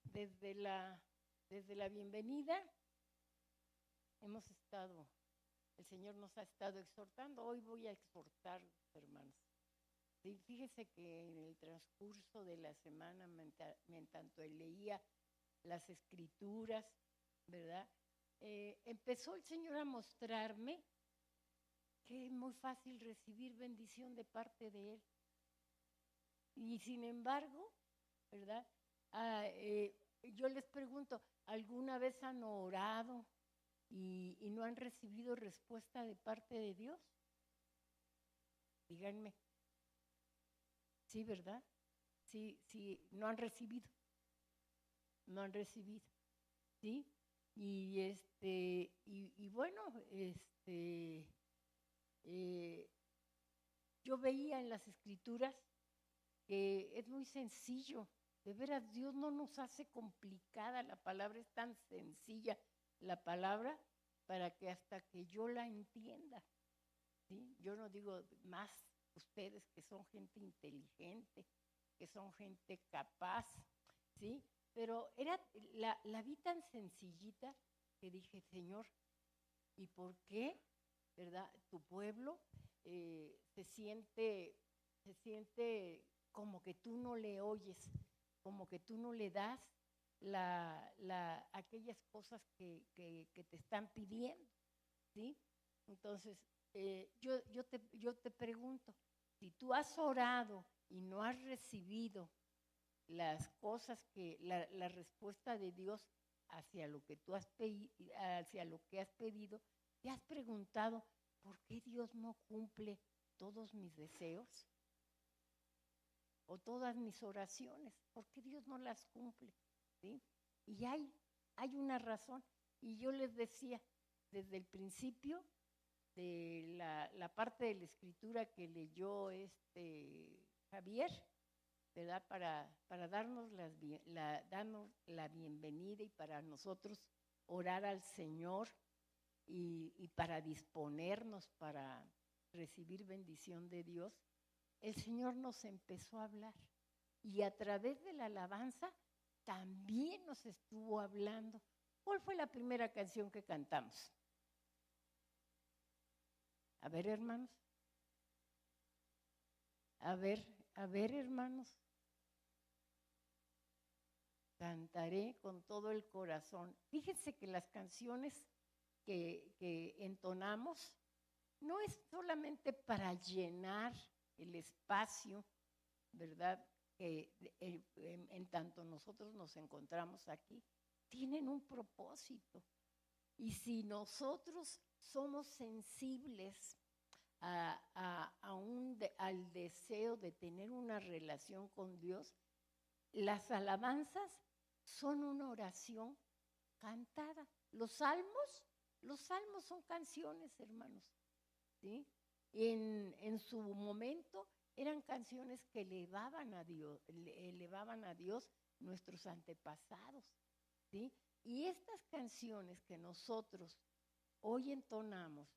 desde la bienvenida el Señor nos ha estado exhortando. Hoy voy a exhortar, hermanos. Sí, fíjese que en el transcurso de la semana, en tanto leía las escrituras, ¿verdad? Empezó el Señor a mostrarme que es muy fácil recibir bendición de parte de Él. Y sin embargo, ¿verdad? Yo les pregunto, ¿alguna vez han orado y no han recibido respuesta de parte de Dios? Díganme. Sí, ¿verdad? Sí, no han recibido. No han recibido. ¿Sí? Y bueno, yo veía en las escrituras que es muy sencillo. De veras, Dios no nos hace complicada, la palabra es tan sencilla, la palabra, para que hasta que yo la entienda. ¿Sí? Yo no digo más ustedes que son gente inteligente, que son gente capaz, ¿sí? Pero la vi tan sencillita que dije, Señor, ¿y por qué, verdad, tu pueblo se siente como que tú no le oyes, como que tú no le das aquellas cosas que te están pidiendo, ¿sí? Entonces, yo te pregunto, si tú has orado y no has recibido las cosas la respuesta de Dios hacia lo que tú has hacia lo que has pedido, ¿te has preguntado por qué Dios no cumple todos mis deseos? O todas mis oraciones, ¿por qué Dios no las cumple? ¿Sí? Y hay una razón. Y yo les decía, desde el principio de la parte de la escritura que leyó Javier, ¿verdad? Para darnos darnos la bienvenida y para nosotros orar al Señor y para disponernos para recibir bendición de Dios, el Señor nos empezó a hablar. Y a través de la alabanza también nos estuvo hablando. ¿Cuál fue la primera canción que cantamos? A ver, hermanos. A ver, hermanos. Cantaré con todo el corazón. Fíjense que las canciones que entonamos no es solamente para llenar el espacio, ¿verdad? En tanto nosotros nos encontramos aquí, tienen un propósito. Y si nosotros somos sensibles al deseo de tener una relación con Dios, las alabanzas son una oración cantada. Los salmos son canciones, hermanos, ¿sí? En su momento eran canciones que elevaban a Dios nuestros antepasados, ¿sí? Y estas canciones que nosotros hoy entonamos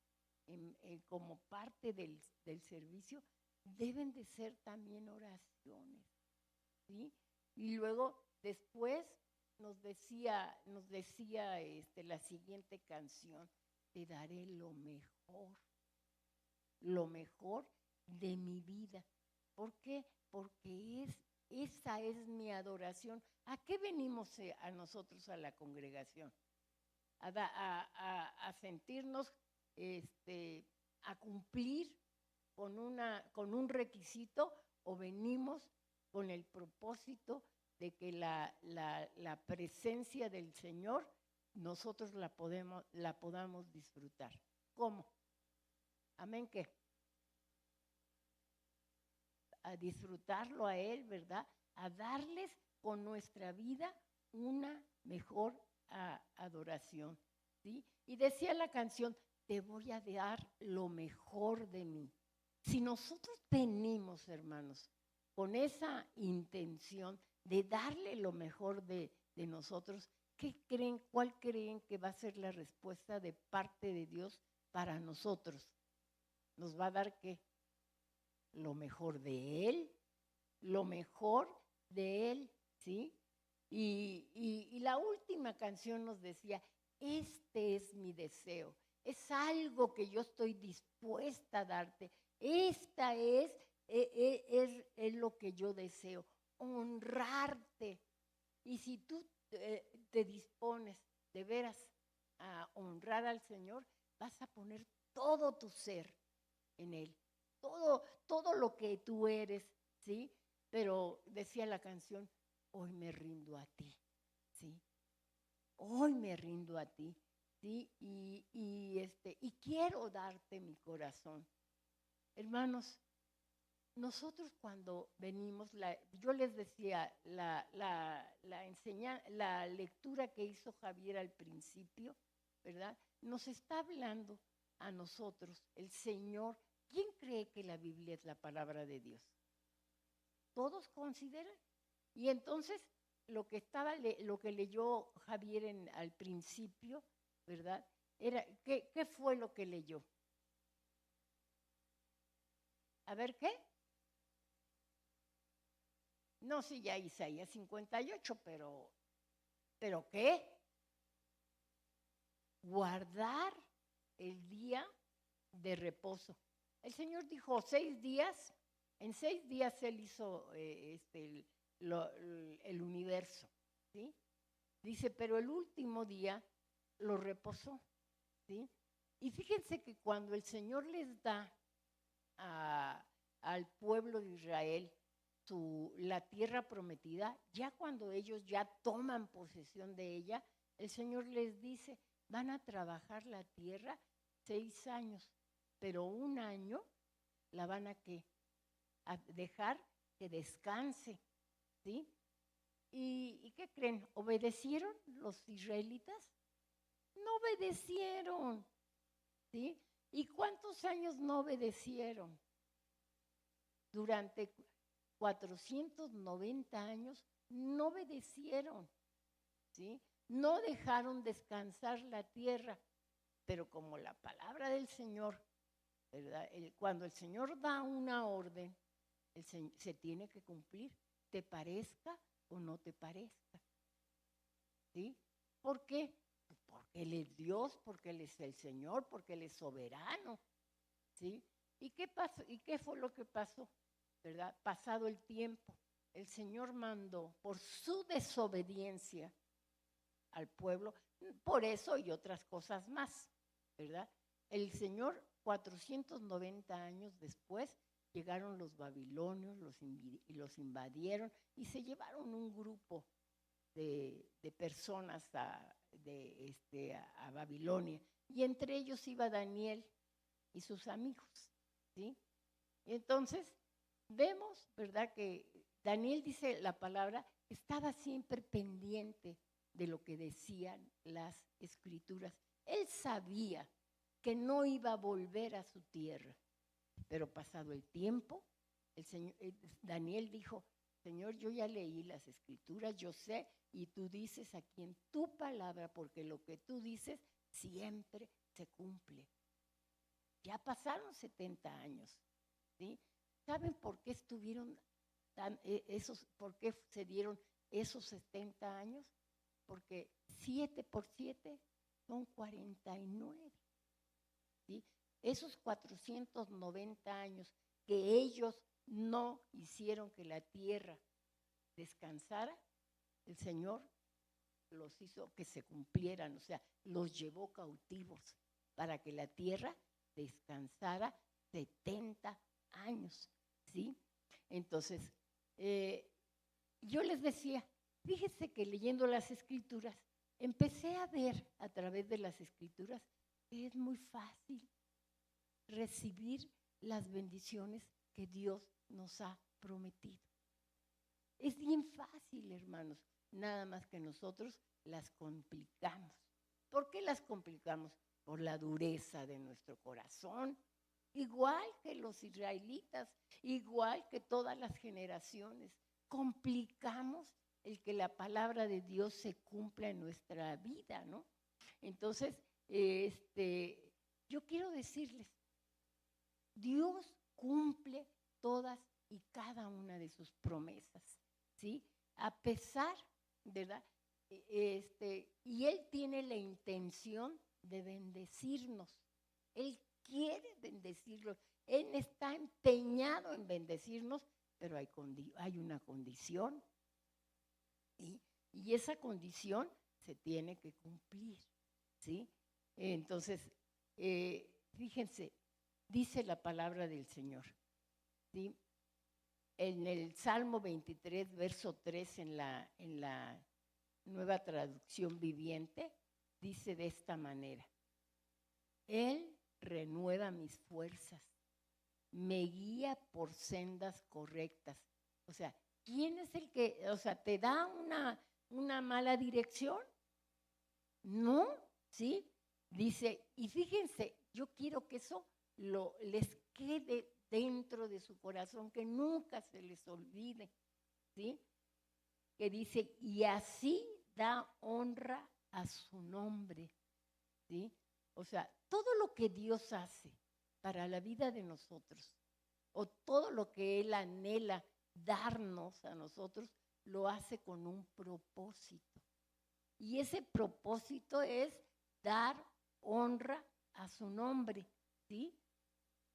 como parte del servicio deben de ser también oraciones, ¿sí? Y luego después nos decía la siguiente canción: te daré lo mejor de mi vida. ¿Por qué? Porque esa es mi adoración. ¿A qué venimos a nosotros a la congregación? A sentirnos, a cumplir con un requisito, o venimos con el propósito de que la presencia del Señor nosotros la podamos disfrutar. ¿Cómo? Amén, ¿qué? A disfrutarlo a Él, ¿verdad? A darles con nuestra vida una mejor adoración, ¿sí? Y decía la canción, te voy a dar lo mejor de mí. Si nosotros venimos, hermanos, con esa intención de darle lo mejor de nosotros, ¿cuál creen que va a ser la respuesta de parte de Dios para nosotros? ¿Nos va a dar qué? Lo mejor de Él, ¿sí? Y la última canción nos decía, este es mi deseo, es algo que yo estoy dispuesta a darte, esta es lo que yo deseo, honrarte. Y si tú te dispones de veras a honrar al Señor, vas a poner todo tu ser en Él, todo lo que tú eres, ¿sí? Pero decía la canción, hoy me rindo a ti, ¿sí? Hoy me rindo a ti, ¿sí? Y quiero darte mi corazón. Hermanos, nosotros cuando venimos, yo les decía, la lectura que hizo Javier al principio, ¿verdad? Nos está hablando a nosotros, el Señor. ¿Quién cree que la Biblia es la palabra de Dios? ¿Todos consideran? Y entonces lo que leyó Javier al principio, ¿verdad? ¿Qué fue lo que leyó? A ver, ¿qué? No, sí, ya Isaías 58, pero ¿qué? Guardar el día de reposo. El Señor dijo 6 días, en 6 días Él hizo el universo, ¿sí? Dice, pero el último día lo reposó, ¿sí? Y fíjense que cuando el Señor les da al pueblo de Israel la tierra prometida, ya cuando ellos ya toman posesión de ella, el Señor les dice, van a trabajar la tierra 6 años, pero 1 año la van a dejar que descanse, ¿sí? ¿Y qué creen? ¿Obedecieron los israelitas? No obedecieron, ¿sí? ¿Y cuántos años no obedecieron? Durante 490 años no obedecieron, ¿sí? No dejaron descansar la tierra, pero como la palabra del Señor, ¿verdad? Cuando el Señor da una orden, se tiene que cumplir, te parezca o no te parezca, ¿sí? ¿Por qué? Porque Él es Dios, porque Él es el Señor, porque Él es soberano, ¿sí? ¿Y qué pasó? ¿Y qué fue lo que pasó? ¿Verdad? Pasado el tiempo, el Señor mandó por su desobediencia al pueblo, por eso y otras cosas más, ¿verdad? El Señor, 490 años después, llegaron los babilonios, los invadieron y se llevaron un grupo de personas a Babilonia. Y entre ellos iba Daniel y sus amigos, ¿sí? Y entonces vemos, ¿verdad? Que Daniel, dice la palabra, estaba siempre pendiente de lo que decían las escrituras. Él sabía que no iba a volver a su tierra, pero pasado el tiempo, Daniel dijo, Señor, yo ya leí las escrituras, yo sé, y tú dices aquí en tu palabra, porque lo que tú dices siempre se cumple. Ya pasaron 70 años, ¿sí? ¿Saben por qué por qué se dieron esos 70 años? Porque 7 por 7 son 49, ¿sí? Esos 490 años que ellos no hicieron que la tierra descansara, el Señor los hizo que se cumplieran, o sea, los llevó cautivos para que la tierra descansara 70 años, ¿sí? Entonces, yo les decía, fíjense que leyendo las escrituras, empecé a ver a través de las escrituras que es muy fácil recibir las bendiciones que Dios nos ha prometido. Es bien fácil, hermanos, nada más que nosotros las complicamos. ¿Por qué las complicamos? Por la dureza de nuestro corazón, igual que los israelitas, igual que todas las generaciones. Complicamos el que la palabra de Dios se cumpla en nuestra vida, ¿no? Entonces, yo quiero decirles, Dios cumple todas y cada una de sus promesas, ¿sí? A pesar ¿verdad? Y Él tiene la intención de bendecirnos. Él quiere bendecirnos. Él está empeñado en bendecirnos, pero hay una condición. ¿Sí? Y esa condición se tiene que cumplir. ¿Sí? Entonces, fíjense, dice la palabra del Señor. ¿Sí? En el Salmo 23, verso 3, en la Nueva Traducción Viviente, dice de esta manera: Él renueva mis fuerzas, me guía por sendas correctas. O sea, ¿quién es el que, te da una mala dirección? No, ¿sí? Dice, y fíjense, yo quiero que eso les quede dentro de su corazón, que nunca se les olvide, ¿sí? Que dice, y así da honra a su nombre, ¿sí? O sea, todo lo que Dios hace para la vida de nosotros, o todo lo que Él anhela darnos a nosotros, lo hace con un propósito. Y ese propósito es dar honra a su nombre, ¿sí?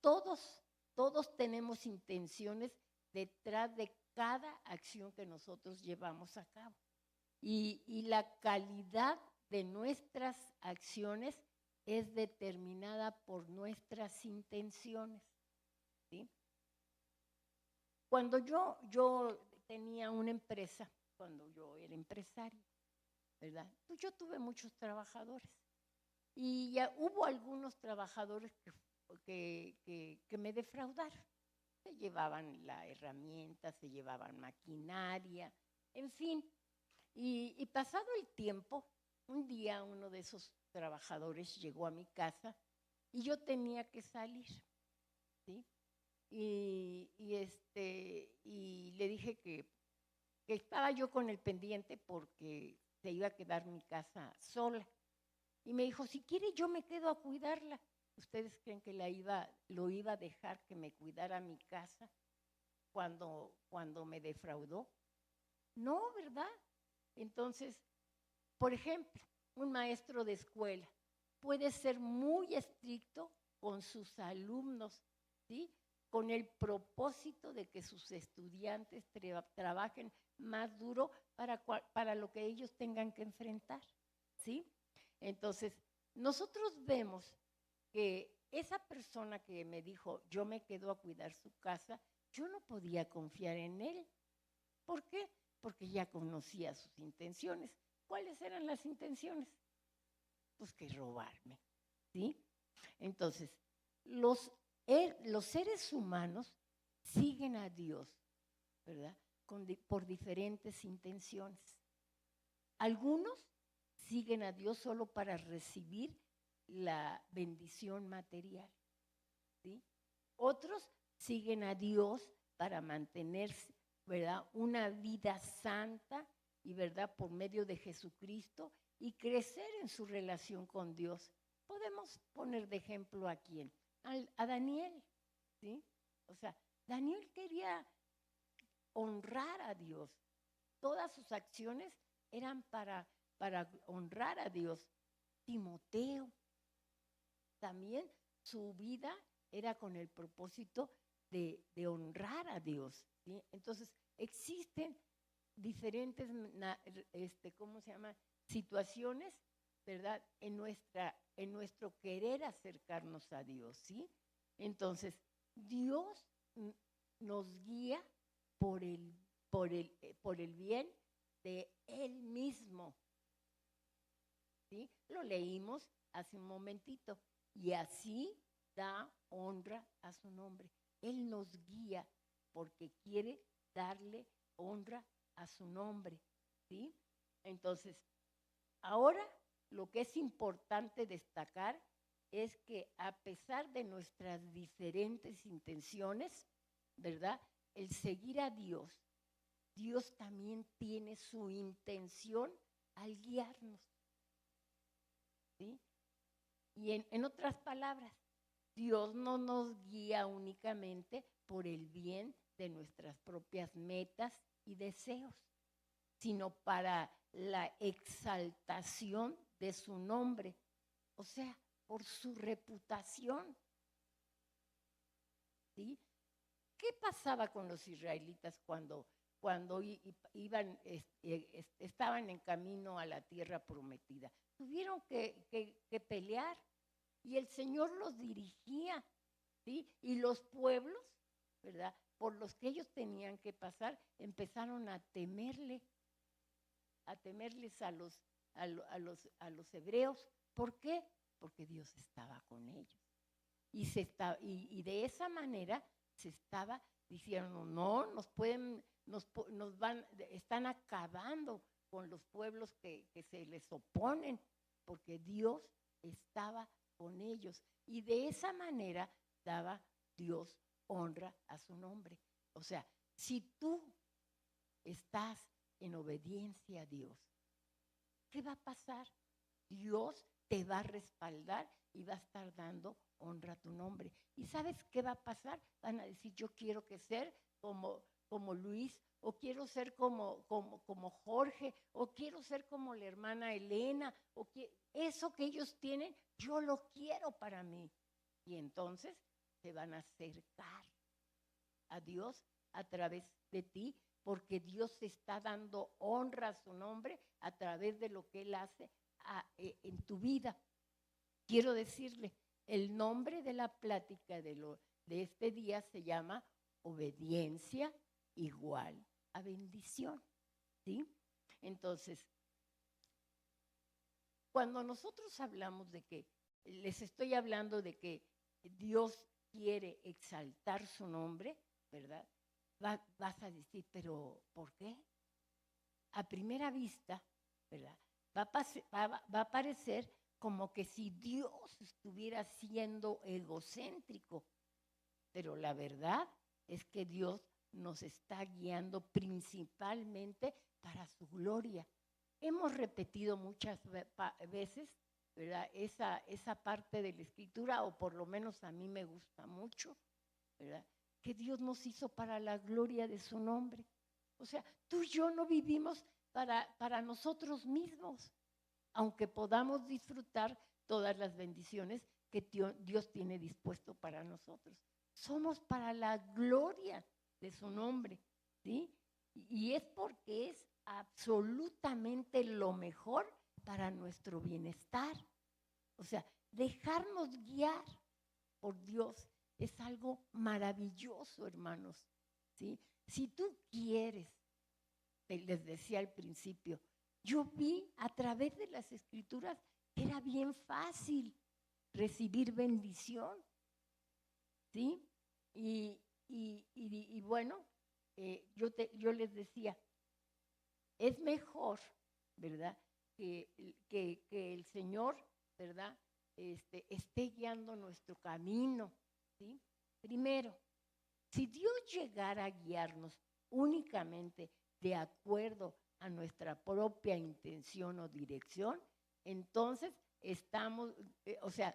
Todos tenemos intenciones detrás de cada acción que nosotros llevamos a cabo. Y la calidad de nuestras acciones es determinada por nuestras intenciones, ¿sí? Cuando yo tenía una empresa, cuando yo era empresaria, ¿verdad? Pues yo tuve muchos trabajadores y ya hubo algunos trabajadores que me defraudaron. Se llevaban la herramienta, se llevaban maquinaria, en fin. Y pasado el tiempo, un día uno de esos trabajadores llegó a mi casa y yo tenía que salir, ¿sí? Y le dije que estaba yo con el pendiente porque se iba a quedar mi casa sola. Y me dijo, si quiere yo me quedo a cuidarla. ¿Ustedes creen que lo iba a dejar que me cuidara mi casa cuando me defraudó? No, ¿verdad? Entonces, por ejemplo, un maestro de escuela puede ser muy estricto con sus alumnos, ¿sí? Con el propósito de que sus estudiantes trabajen más duro para lo que ellos tengan que enfrentar, ¿sí? Entonces, nosotros vemos que esa persona que me dijo, yo me quedo a cuidar su casa, yo no podía confiar en él. ¿Por qué? Porque ya conocía sus intenciones. ¿Cuáles eran las intenciones? Pues que robarme, ¿sí? Entonces, los seres humanos siguen a Dios, ¿verdad? Por diferentes intenciones. Algunos siguen a Dios solo para recibir la bendición material, ¿sí? Otros siguen a Dios para mantenerse, ¿verdad? Una vida santa y, ¿verdad? Por medio de Jesucristo y crecer en su relación con Dios. Podemos poner de ejemplo a quién, a Daniel, ¿sí? O sea, Daniel quería honrar a Dios. Todas sus acciones eran para honrar a Dios. Timoteo, también su vida era con el propósito de honrar a Dios, ¿sí? Entonces, existen diferentes, ¿cómo se llama? Situaciones, ¿verdad? En nuestro querer acercarnos a Dios, ¿sí? Entonces, Dios nos guía por el bien de Él mismo, ¿sí? Lo leímos hace un momentito. Y así da honra a su nombre. Él nos guía porque quiere darle honra a su nombre, ¿sí? Entonces, ahora lo que es importante destacar es que a pesar de nuestras diferentes intenciones, ¿verdad? El seguir a Dios, Dios también tiene su intención al guiarnos, ¿sí? Y en otras palabras, Dios no nos guía únicamente por el bien de nuestras propias metas y deseos, sino para la exaltación de su nombre, o sea, por su reputación. ¿Sí? ¿Qué pasaba con los israelitas cuando iban, estaban en camino a la tierra prometida? Tuvieron que pelear y el Señor los dirigía, ¿sí? Y los pueblos, ¿verdad?, por los que ellos tenían que pasar, empezaron a temerles a los hebreos. ¿Por qué? Porque Dios estaba con ellos. Y de esa manera se estaba diciendo, no, están acabando con los pueblos que se les oponen, porque Dios estaba con ellos. Y de esa manera daba Dios honra a su nombre. O sea, si tú estás en obediencia a Dios, ¿qué va a pasar? Dios te va a respaldar y va a estar dando honra a tu nombre. ¿Y sabes qué va a pasar? Van a decir, yo quiero que ser como Luis, o quiero ser como Jorge, o quiero ser como la hermana Elena, eso que ellos tienen, yo lo quiero para mí. Y entonces se van a acercar a Dios a través de ti, porque Dios está dando honra a su nombre a través de lo que Él hace en tu vida. Quiero decirle, el nombre de la plática de este día se llama obediencia igual a bendición, ¿sí? Entonces, cuando nosotros hablamos de que, les estoy hablando de que Dios quiere exaltar su nombre, ¿verdad? Vas a decir, pero ¿por qué? A primera vista, ¿verdad?, va a parecer como que si Dios estuviera siendo egocéntrico, pero la verdad es que Dios nos está guiando principalmente para su gloria. Hemos repetido muchas veces, ¿verdad?, esa parte de la Escritura, o por lo menos a mí me gusta mucho, ¿verdad?, que Dios nos hizo para la gloria de su nombre. O sea, tú y yo no vivimos para nosotros mismos, aunque podamos disfrutar todas las bendiciones que Dios tiene dispuesto para nosotros. Somos para la gloria de su nombre, ¿sí? Y es porque es absolutamente lo mejor para nuestro bienestar. O sea, dejarnos guiar por Dios es algo maravilloso, hermanos, ¿sí? Si tú quieres, les decía al principio, yo vi a través de las Escrituras que era bien fácil recibir bendición, ¿sí? Y bueno, yo les decía, es mejor, ¿verdad?, que el Señor, ¿verdad?, esté guiando nuestro camino, ¿sí? Primero, si Dios llegara a guiarnos únicamente de acuerdo a nuestra propia intención o dirección, entonces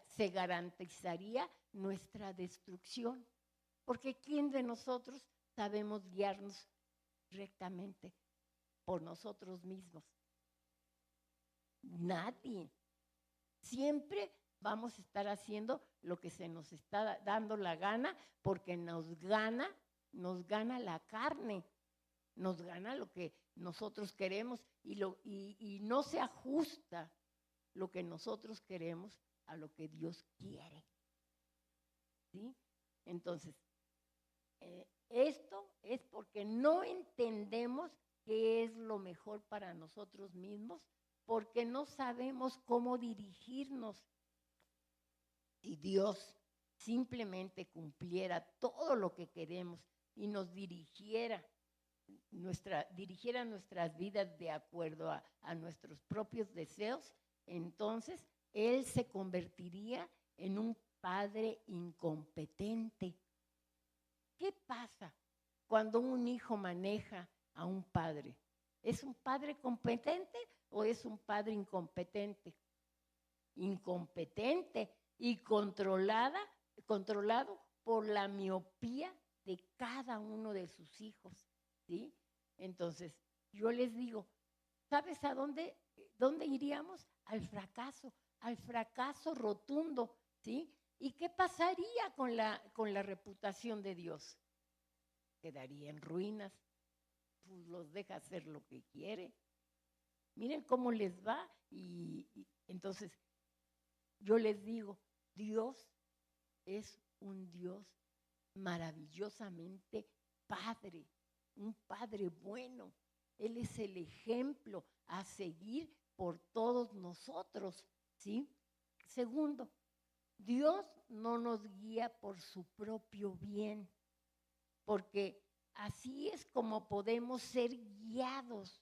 se garantizaría nuestra destrucción. Porque ¿quién de nosotros sabemos guiarnos rectamente por nosotros mismos? Nadie. Siempre vamos a estar haciendo lo que se nos está dando la gana, porque nos gana la carne, nos gana lo que nosotros queremos, y no se ajusta lo que nosotros queremos a lo que Dios quiere, ¿sí? Entonces, esto es porque no entendemos qué es lo mejor para nosotros mismos, porque no sabemos cómo dirigirnos. Si Dios simplemente cumpliera todo lo que queremos y nos dirigiera nuestras vidas de acuerdo a nuestros propios deseos, entonces Él se convertiría en un padre incompetente. ¿Qué pasa cuando un hijo maneja a un padre? ¿Es un padre competente o es un padre incompetente? Incompetente y controlado por la miopía de cada uno de sus hijos, ¿sí? Entonces, yo les digo, ¿sabes a dónde iríamos? Al fracaso rotundo, ¿sí? ¿Y qué pasaría con la reputación de Dios? Quedaría en ruinas, pues los deja hacer lo que quiere. Miren cómo les va y entonces yo les digo, Dios es un Dios maravillosamente Padre, un Padre bueno. Él es el ejemplo a seguir por todos nosotros, ¿sí? Segundo, Dios no nos guía por su propio bien, porque así es como podemos ser guiados,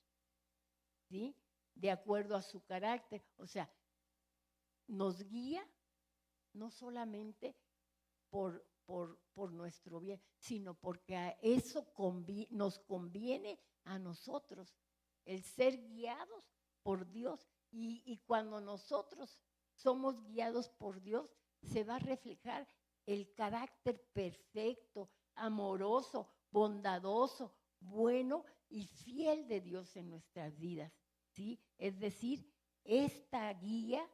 ¿sí? De acuerdo a su carácter. O sea, nos guía no solamente por nuestro bien, sino porque a eso nos conviene a nosotros, el ser guiados por Dios. Y cuando nosotros somos guiados por Dios, se va a reflejar el carácter perfecto, amoroso, bondadoso, bueno y fiel de Dios en nuestras vidas, ¿sí? Es decir, esta guía,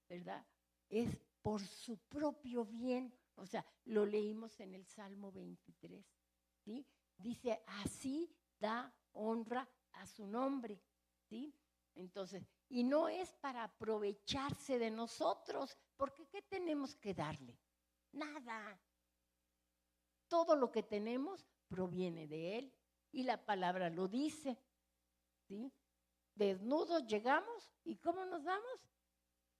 ¿verdad?, es por su propio bien. O sea, lo leímos en el Salmo 23, ¿sí? Dice, así da honra a su nombre, ¿sí? Entonces, y no es para aprovecharse de nosotros, porque ¿qué tenemos que darle? Nada. Todo lo que tenemos proviene de Él y la palabra lo dice, ¿sí? Desnudos llegamos y ¿cómo nos vamos?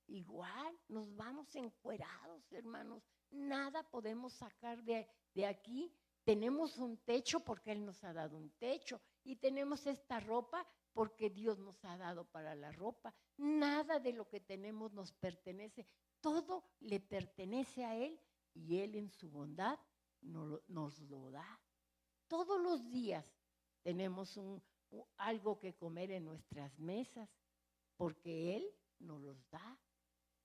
Igual, nos vamos encuerados, hermanos. Nada podemos sacar de aquí. Tenemos un techo porque Él nos ha dado un techo. Y tenemos esta ropa porque Dios nos ha dado para la ropa. Nada de lo que tenemos nos pertenece. Todo le pertenece a Él y Él en su bondad nos lo da. Todos los días tenemos algo que comer en nuestras mesas porque Él nos los da.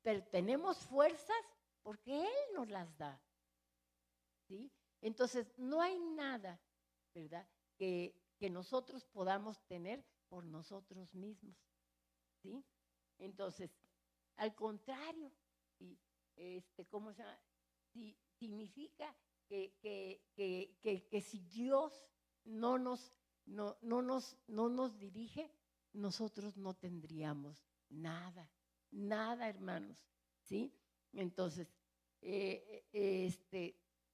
Pero tenemos fuerzas porque Él nos las da, ¿sí? Entonces, no hay nada, ¿verdad?, que nosotros podamos tener por nosotros mismos, ¿sí? Entonces, al contrario, ¿sí? ¿Cómo se llama? Sí, significa que si Dios no nos dirige, nosotros no tendríamos nada. Nada, hermanos, ¿sí? Entonces,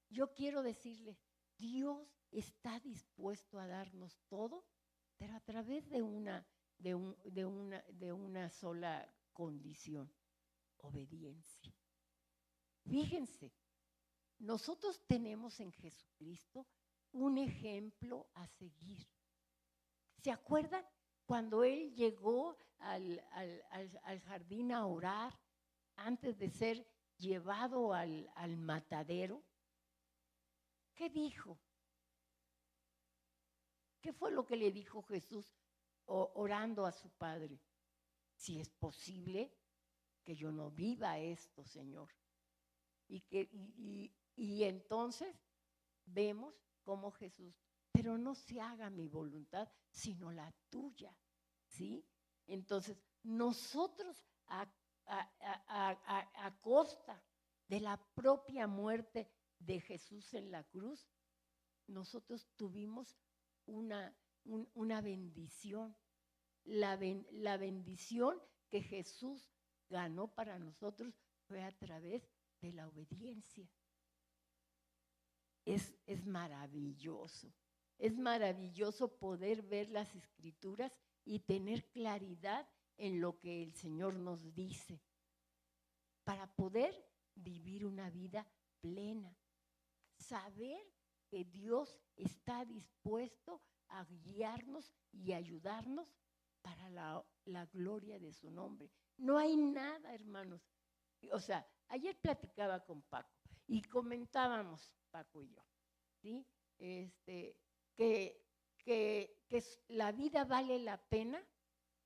yo quiero decirles, Dios está dispuesto a darnos todo, pero a través de una sola condición, obediencia. Fíjense, nosotros tenemos en Jesucristo un ejemplo a seguir. ¿Se acuerdan? Cuando Él llegó al jardín a orar, antes de ser llevado al matadero, ¿qué dijo? ¿Qué fue lo que le dijo Jesús orando a su Padre? Si es posible que yo no viva esto, Señor. Y entonces vemos cómo Jesús, pero no se haga mi voluntad, sino la tuya, ¿sí? Entonces, nosotros a costa de la propia muerte de Jesús en la cruz, nosotros tuvimos una bendición. La bendición que Jesús ganó para nosotros fue a través de la obediencia. Es maravilloso. Es maravilloso poder ver las Escrituras y tener claridad en lo que el Señor nos dice para poder vivir una vida plena. Saber que Dios está dispuesto a guiarnos y ayudarnos para la gloria de su nombre. No hay nada, hermanos. O sea, ayer platicaba con Paco y comentábamos, Paco y yo, ¿sí? Que la vida vale la pena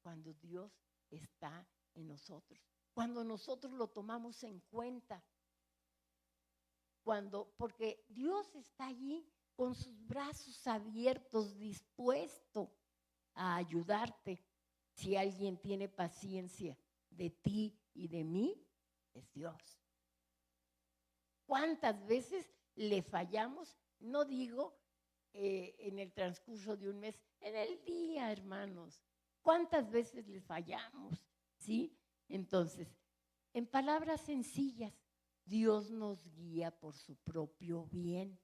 cuando Dios está en nosotros, cuando nosotros lo tomamos en cuenta, porque Dios está allí con sus brazos abiertos, dispuesto a ayudarte, Si alguien tiene paciencia de ti y de mí, es Dios. ¿Cuántas veces le fallamos? No digo en el transcurso de un mes, en el día, hermanos. ¿Cuántas veces le fallamos? ¿Sí? Entonces, en palabras sencillas, Dios nos guía por su propio bien.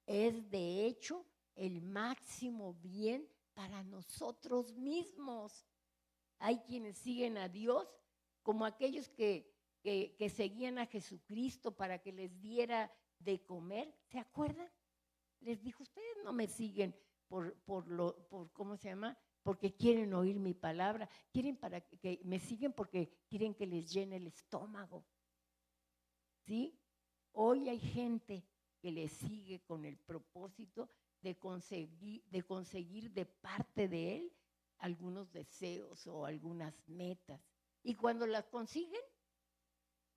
Es de hecho el máximo bien para nosotros mismos. Hay quienes siguen a Dios como aquellos que seguían a Jesucristo para que les diera de comer. ¿Se acuerdan? Les dijo, ustedes no me siguen por ¿cómo se llama? Porque quieren oír mi palabra. Quieren para que me siguen porque quieren que les llene el estómago. ¿Sí? Hoy hay gente que le sigue con el propósito de conseguir de parte de él algunos deseos o algunas metas. Y cuando las consiguen,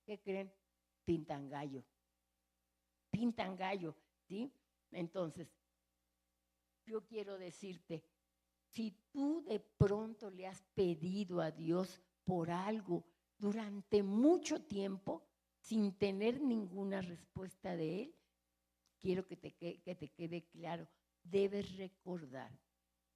¿qué creen? Pintan gallo. Pintan gallo, ¿sí? Entonces, yo quiero decirte, si tú de pronto le has pedido a Dios por algo durante mucho tiempo, sin tener ninguna respuesta de Él, quiero que te quede claro, debes recordar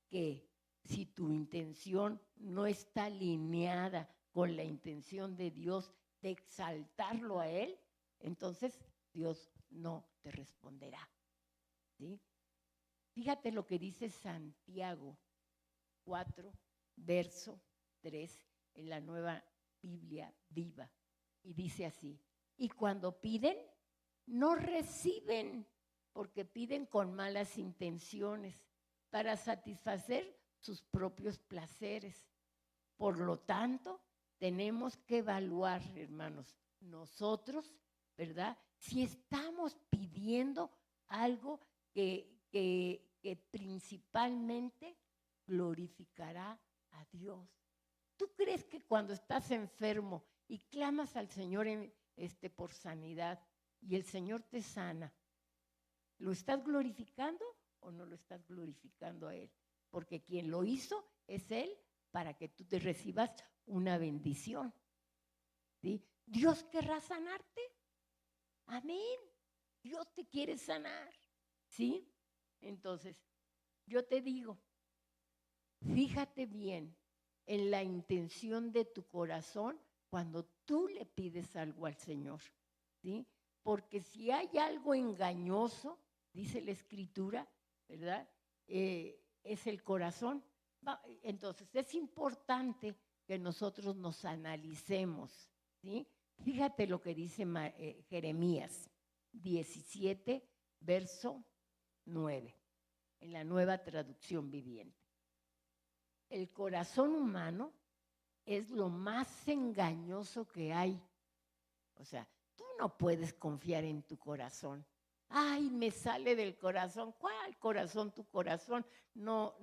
que si tu intención no está alineada con la intención de Dios de exaltarlo a Él, entonces Dios no te responderá. ¿Sí? Fíjate lo que dice Santiago 4, verso 3, en la Nueva Biblia Viva. Y dice así, y cuando piden, no reciben, porque piden con malas intenciones para satisfacer sus propios placeres. Por lo tanto, tenemos que evaluar, hermanos, nosotros, ¿verdad? Si estamos pidiendo algo que principalmente glorificará a Dios. ¿Tú crees que cuando estás enfermo y clamas al Señor por sanidad y el Señor te sana, ¿lo estás glorificando o no lo estás glorificando a Él? Porque quien lo hizo es Él para que tú te recibas una bendición. ¿Sí? ¿Dios querrá sanarte? Amén. Dios te quiere sanar. ¿Sí? Entonces, yo te digo, fíjate bien en la intención de tu corazón cuando tú le pides algo al Señor, ¿sí? Porque si hay algo engañoso, dice la Escritura, ¿verdad? Es el corazón. Entonces, es importante que nosotros nos analicemos, ¿sí? Fíjate lo que dice Jeremías 17, verso 9, en la Nueva Traducción Viviente. El corazón humano es lo más engañoso que hay. O sea, tú no puedes confiar en tu corazón. Ay, me sale del corazón. ¿Cuál corazón? Tu corazón no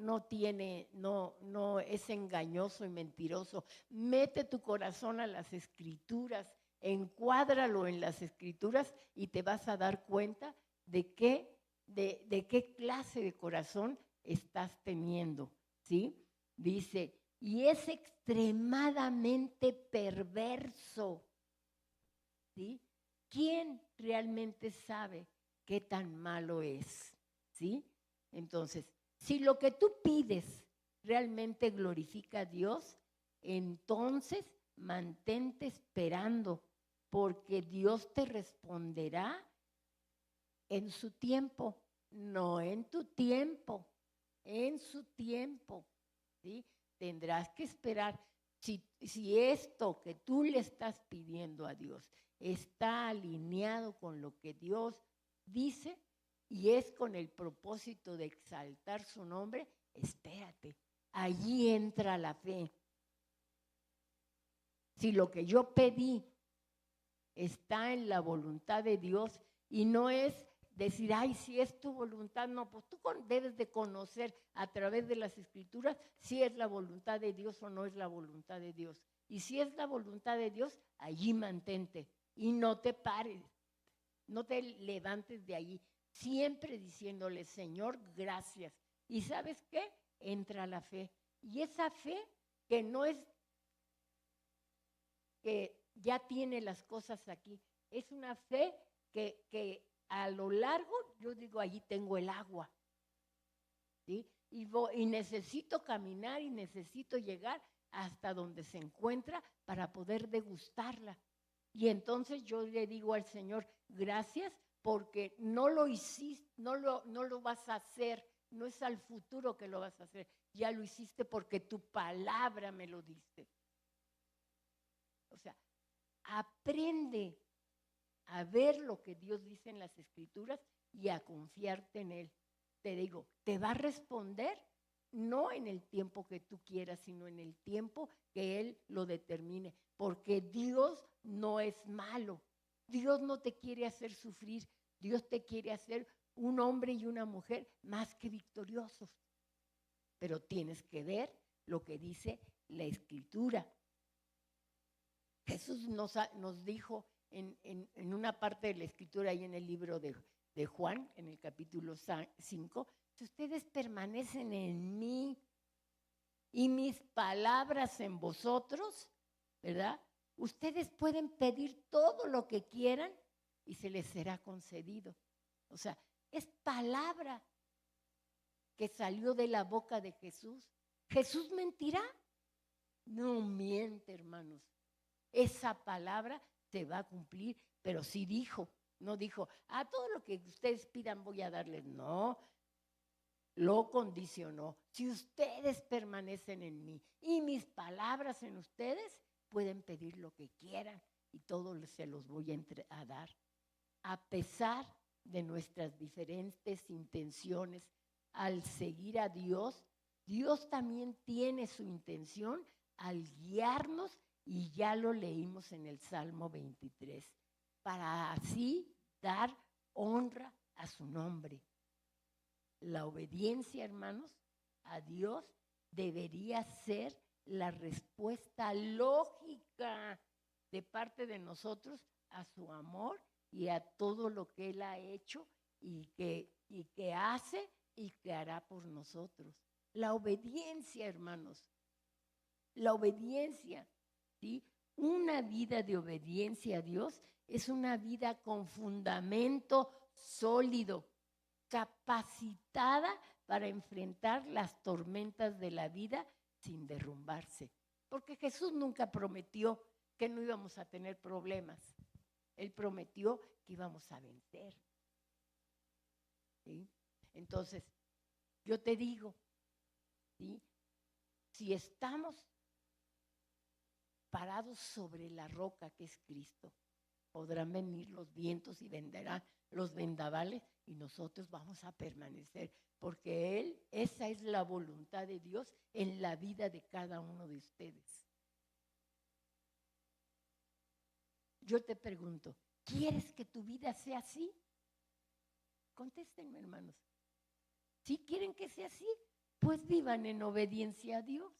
es engañoso y mentiroso. Mete tu corazón a las Escrituras, encuádralo en las Escrituras y te vas a dar cuenta de qué clase de corazón estás teniendo, ¿sí? Dice, y es extremadamente perverso, ¿sí? ¿Quién realmente sabe qué tan malo es? ¿Sí? Entonces, si lo que tú pides realmente glorifica a Dios, entonces mantente esperando, porque Dios te responderá en su tiempo, no en tu tiempo, en su tiempo, ¿sí? Tendrás que esperar. Si esto que tú le estás pidiendo a Dios está alineado con lo que Dios dice y es con el propósito de exaltar su nombre, espérate, allí entra la fe. Si lo que yo pedí está en la voluntad de Dios y no es decir, ay, si es tu voluntad, no, pues tú debes de conocer a través de las Escrituras si es la voluntad de Dios o no es la voluntad de Dios. Y si es la voluntad de Dios, allí mantente y no te pares, no te levantes de allí, siempre diciéndole, Señor, gracias. ¿Y sabes qué? Entra la fe. Y esa fe que no es que ya tiene las cosas aquí. Es una fe que a lo largo, yo digo, allí tengo el agua, ¿sí? Y necesito caminar y necesito llegar hasta donde se encuentra para poder degustarla. Y entonces yo le digo al Señor, gracias, porque no lo hiciste, no lo vas a hacer, no es al futuro que lo vas a hacer, ya lo hiciste porque tu palabra me lo diste. O sea, aprende a ver lo que Dios dice en las Escrituras y a confiarte en Él. Te digo, te va a responder no en el tiempo que tú quieras, sino en el tiempo que Él lo determine, porque Dios no es malo. Dios no te quiere hacer sufrir, Dios te quiere hacer un hombre y una mujer más que victoriosos. Pero tienes que ver lo que dice la Escritura. Jesús nos dijo en una parte de la Escritura, ahí en el libro de Juan, en el capítulo 5, si ustedes permanecen en mí y mis palabras en vosotros, ¿verdad? Ustedes pueden pedir todo lo que quieran y se les será concedido. O sea, es palabra que salió de la boca de Jesús. ¿Jesús mentirá? No miente, hermanos. Esa palabra se va a cumplir, pero sí dijo, no dijo, todo lo que ustedes pidan voy a darles. No, lo condicionó. Si ustedes permanecen en mí y mis palabras en ustedes, pueden pedir lo que quieran y todo se los voy a dar. A pesar de nuestras diferentes intenciones, al seguir a Dios, Dios también tiene su intención al guiarnos, y ya lo leímos en el Salmo 23, para así dar honra a su nombre. La obediencia, hermanos, a Dios debería ser la respuesta lógica de parte de nosotros a su amor y a todo lo que Él ha hecho y que hace y que hará por nosotros. La obediencia, hermanos, la obediencia, ¿sí? Una vida de obediencia a Dios es una vida con fundamento sólido, capacitada para enfrentar las tormentas de la vida sin derrumbarse. Porque Jesús nunca prometió que no íbamos a tener problemas. Él prometió que íbamos a vencer. ¿Sí? Entonces, yo te digo, ¿sí? Si estamos parados sobre la roca que es Cristo, podrán venir los vientos y vendrán los vendavales y nosotros vamos a permanecer, porque Él, esa es la voluntad de Dios en la vida de cada uno de ustedes. Yo te pregunto, ¿quieres que tu vida sea así? Contéstenme, hermanos. ¿Sí quieren que sea así? Pues vivan en obediencia a Dios.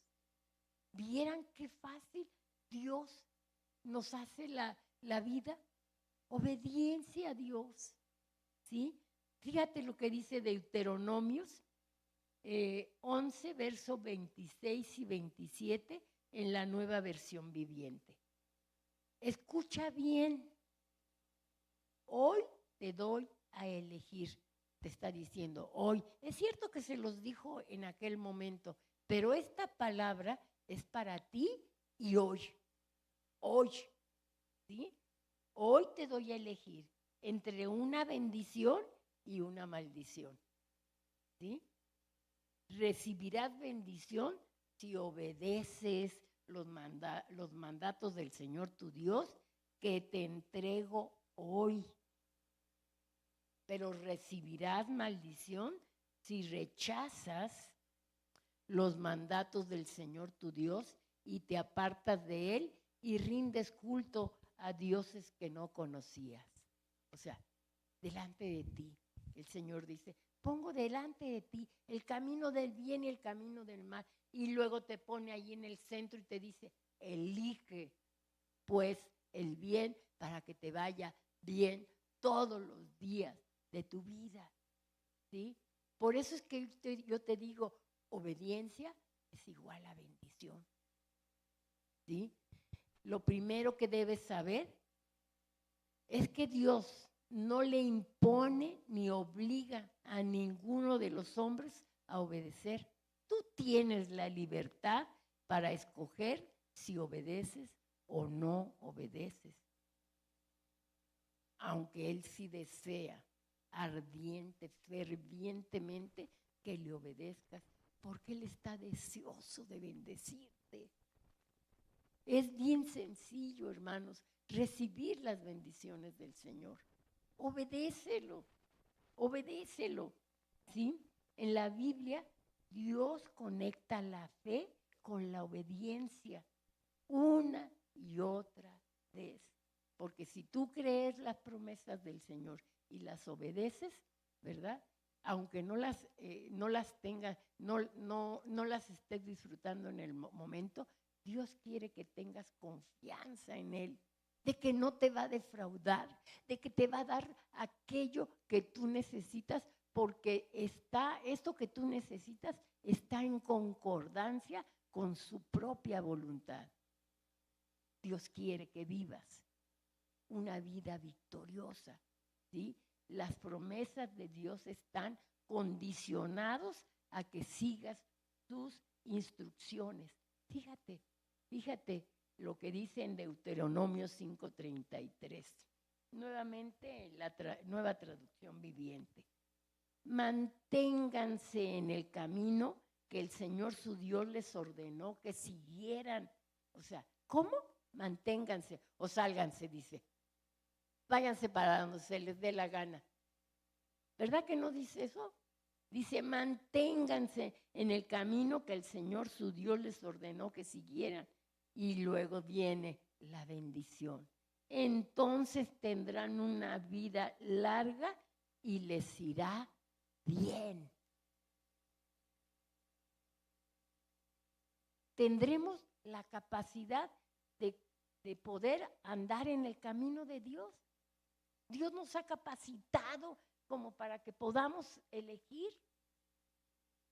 ¿Vieran qué fácil Dios nos hace la vida? Obediencia a Dios, ¿sí? Fíjate lo que dice Deuteronomios 11, versos 26 y 27 en la Nueva Versión Viviente. Escucha bien, hoy te doy a elegir, te está diciendo hoy. Es cierto que se los dijo en aquel momento, pero esta palabra es para ti y hoy, ¿sí? Hoy te doy a elegir entre una bendición y una maldición, ¿sí? Recibirás bendición si obedeces los mandatos del Señor tu Dios que te entrego hoy. Pero recibirás maldición si rechazas los mandatos del Señor tu Dios y te apartas de Él y rindes culto a dioses que no conocías. O sea, delante de ti, el Señor dice, pongo delante de ti el camino del bien y el camino del mal. Y luego te pone ahí en el centro y te dice, elige pues el bien para que te vaya bien todos los días de tu vida, ¿sí? Por eso es que yo te digo, obediencia es igual a bendición. ¿sí? Lo primero que debes saber es que Dios no le impone ni obliga a ninguno de los hombres a obedecer. Tú tienes la libertad para escoger si obedeces o no obedeces. Aunque Él sí desea fervientemente que le obedezcas, porque Él está deseoso de bendecirte. Es bien sencillo, hermanos, recibir las bendiciones del Señor. Obedécelo, ¿sí? En la Biblia, Dios conecta la fe con la obediencia una y otra vez. Porque si tú crees las promesas del Señor y las obedeces, ¿verdad? Aunque no las tengas, no las estés disfrutando en el momento, Dios quiere que tengas confianza en Él, de que no te va a defraudar, de que te va a dar aquello que tú necesitas, porque esto que tú necesitas está en concordancia con su propia voluntad. Dios quiere que vivas una vida victoriosa, ¿sí? Las promesas de Dios están condicionados a que sigas sus instrucciones. Fíjate lo que dice en Deuteronomio 5:33. Nuevamente la nueva traducción viviente. Manténganse en el camino que el Señor su Dios les ordenó que siguieran. O sea, ¿cómo? Manténganse o sálganse, dice. Váyanse para donde se les dé la gana. ¿Verdad que no dice eso? Dice, manténganse en el camino que el Señor su Dios les ordenó que siguieran. Y luego viene la bendición. Entonces tendrán una vida larga y les irá bien. Tendremos la capacidad de poder andar en el camino de Dios. Dios nos ha capacitado como para que podamos elegir,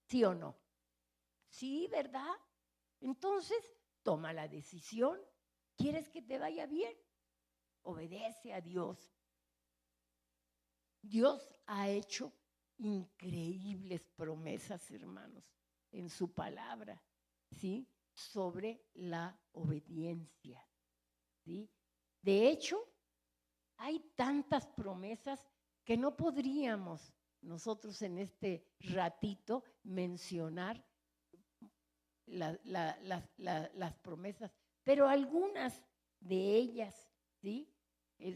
¿sí o no? Sí, ¿verdad? Entonces, toma la decisión. ¿Quieres que te vaya bien? Obedece a Dios. Dios ha hecho increíbles promesas, hermanos, en su palabra, ¿sí? Sobre la obediencia, ¿sí? De hecho, hay tantas promesas que no podríamos nosotros en este ratito mencionar las promesas, pero algunas de ellas, ¿sí?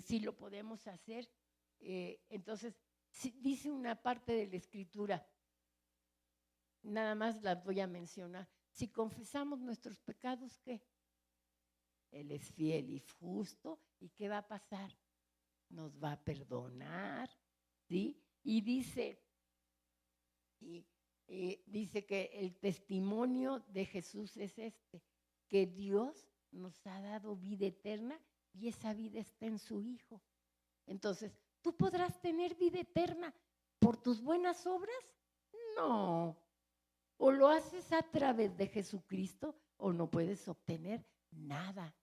Sí lo podemos hacer. Entonces, dice una parte de la Escritura, nada más las voy a mencionar. Si confesamos nuestros pecados, ¿qué? Él es fiel y justo, ¿y qué va a pasar? Nos va a perdonar, ¿sí? Y dice que el testimonio de Jesús es que Dios nos ha dado vida eterna y esa vida está en su Hijo. Entonces, ¿tú podrás tener vida eterna por tus buenas obras? No. O lo haces a través de Jesucristo o no puedes obtener nada.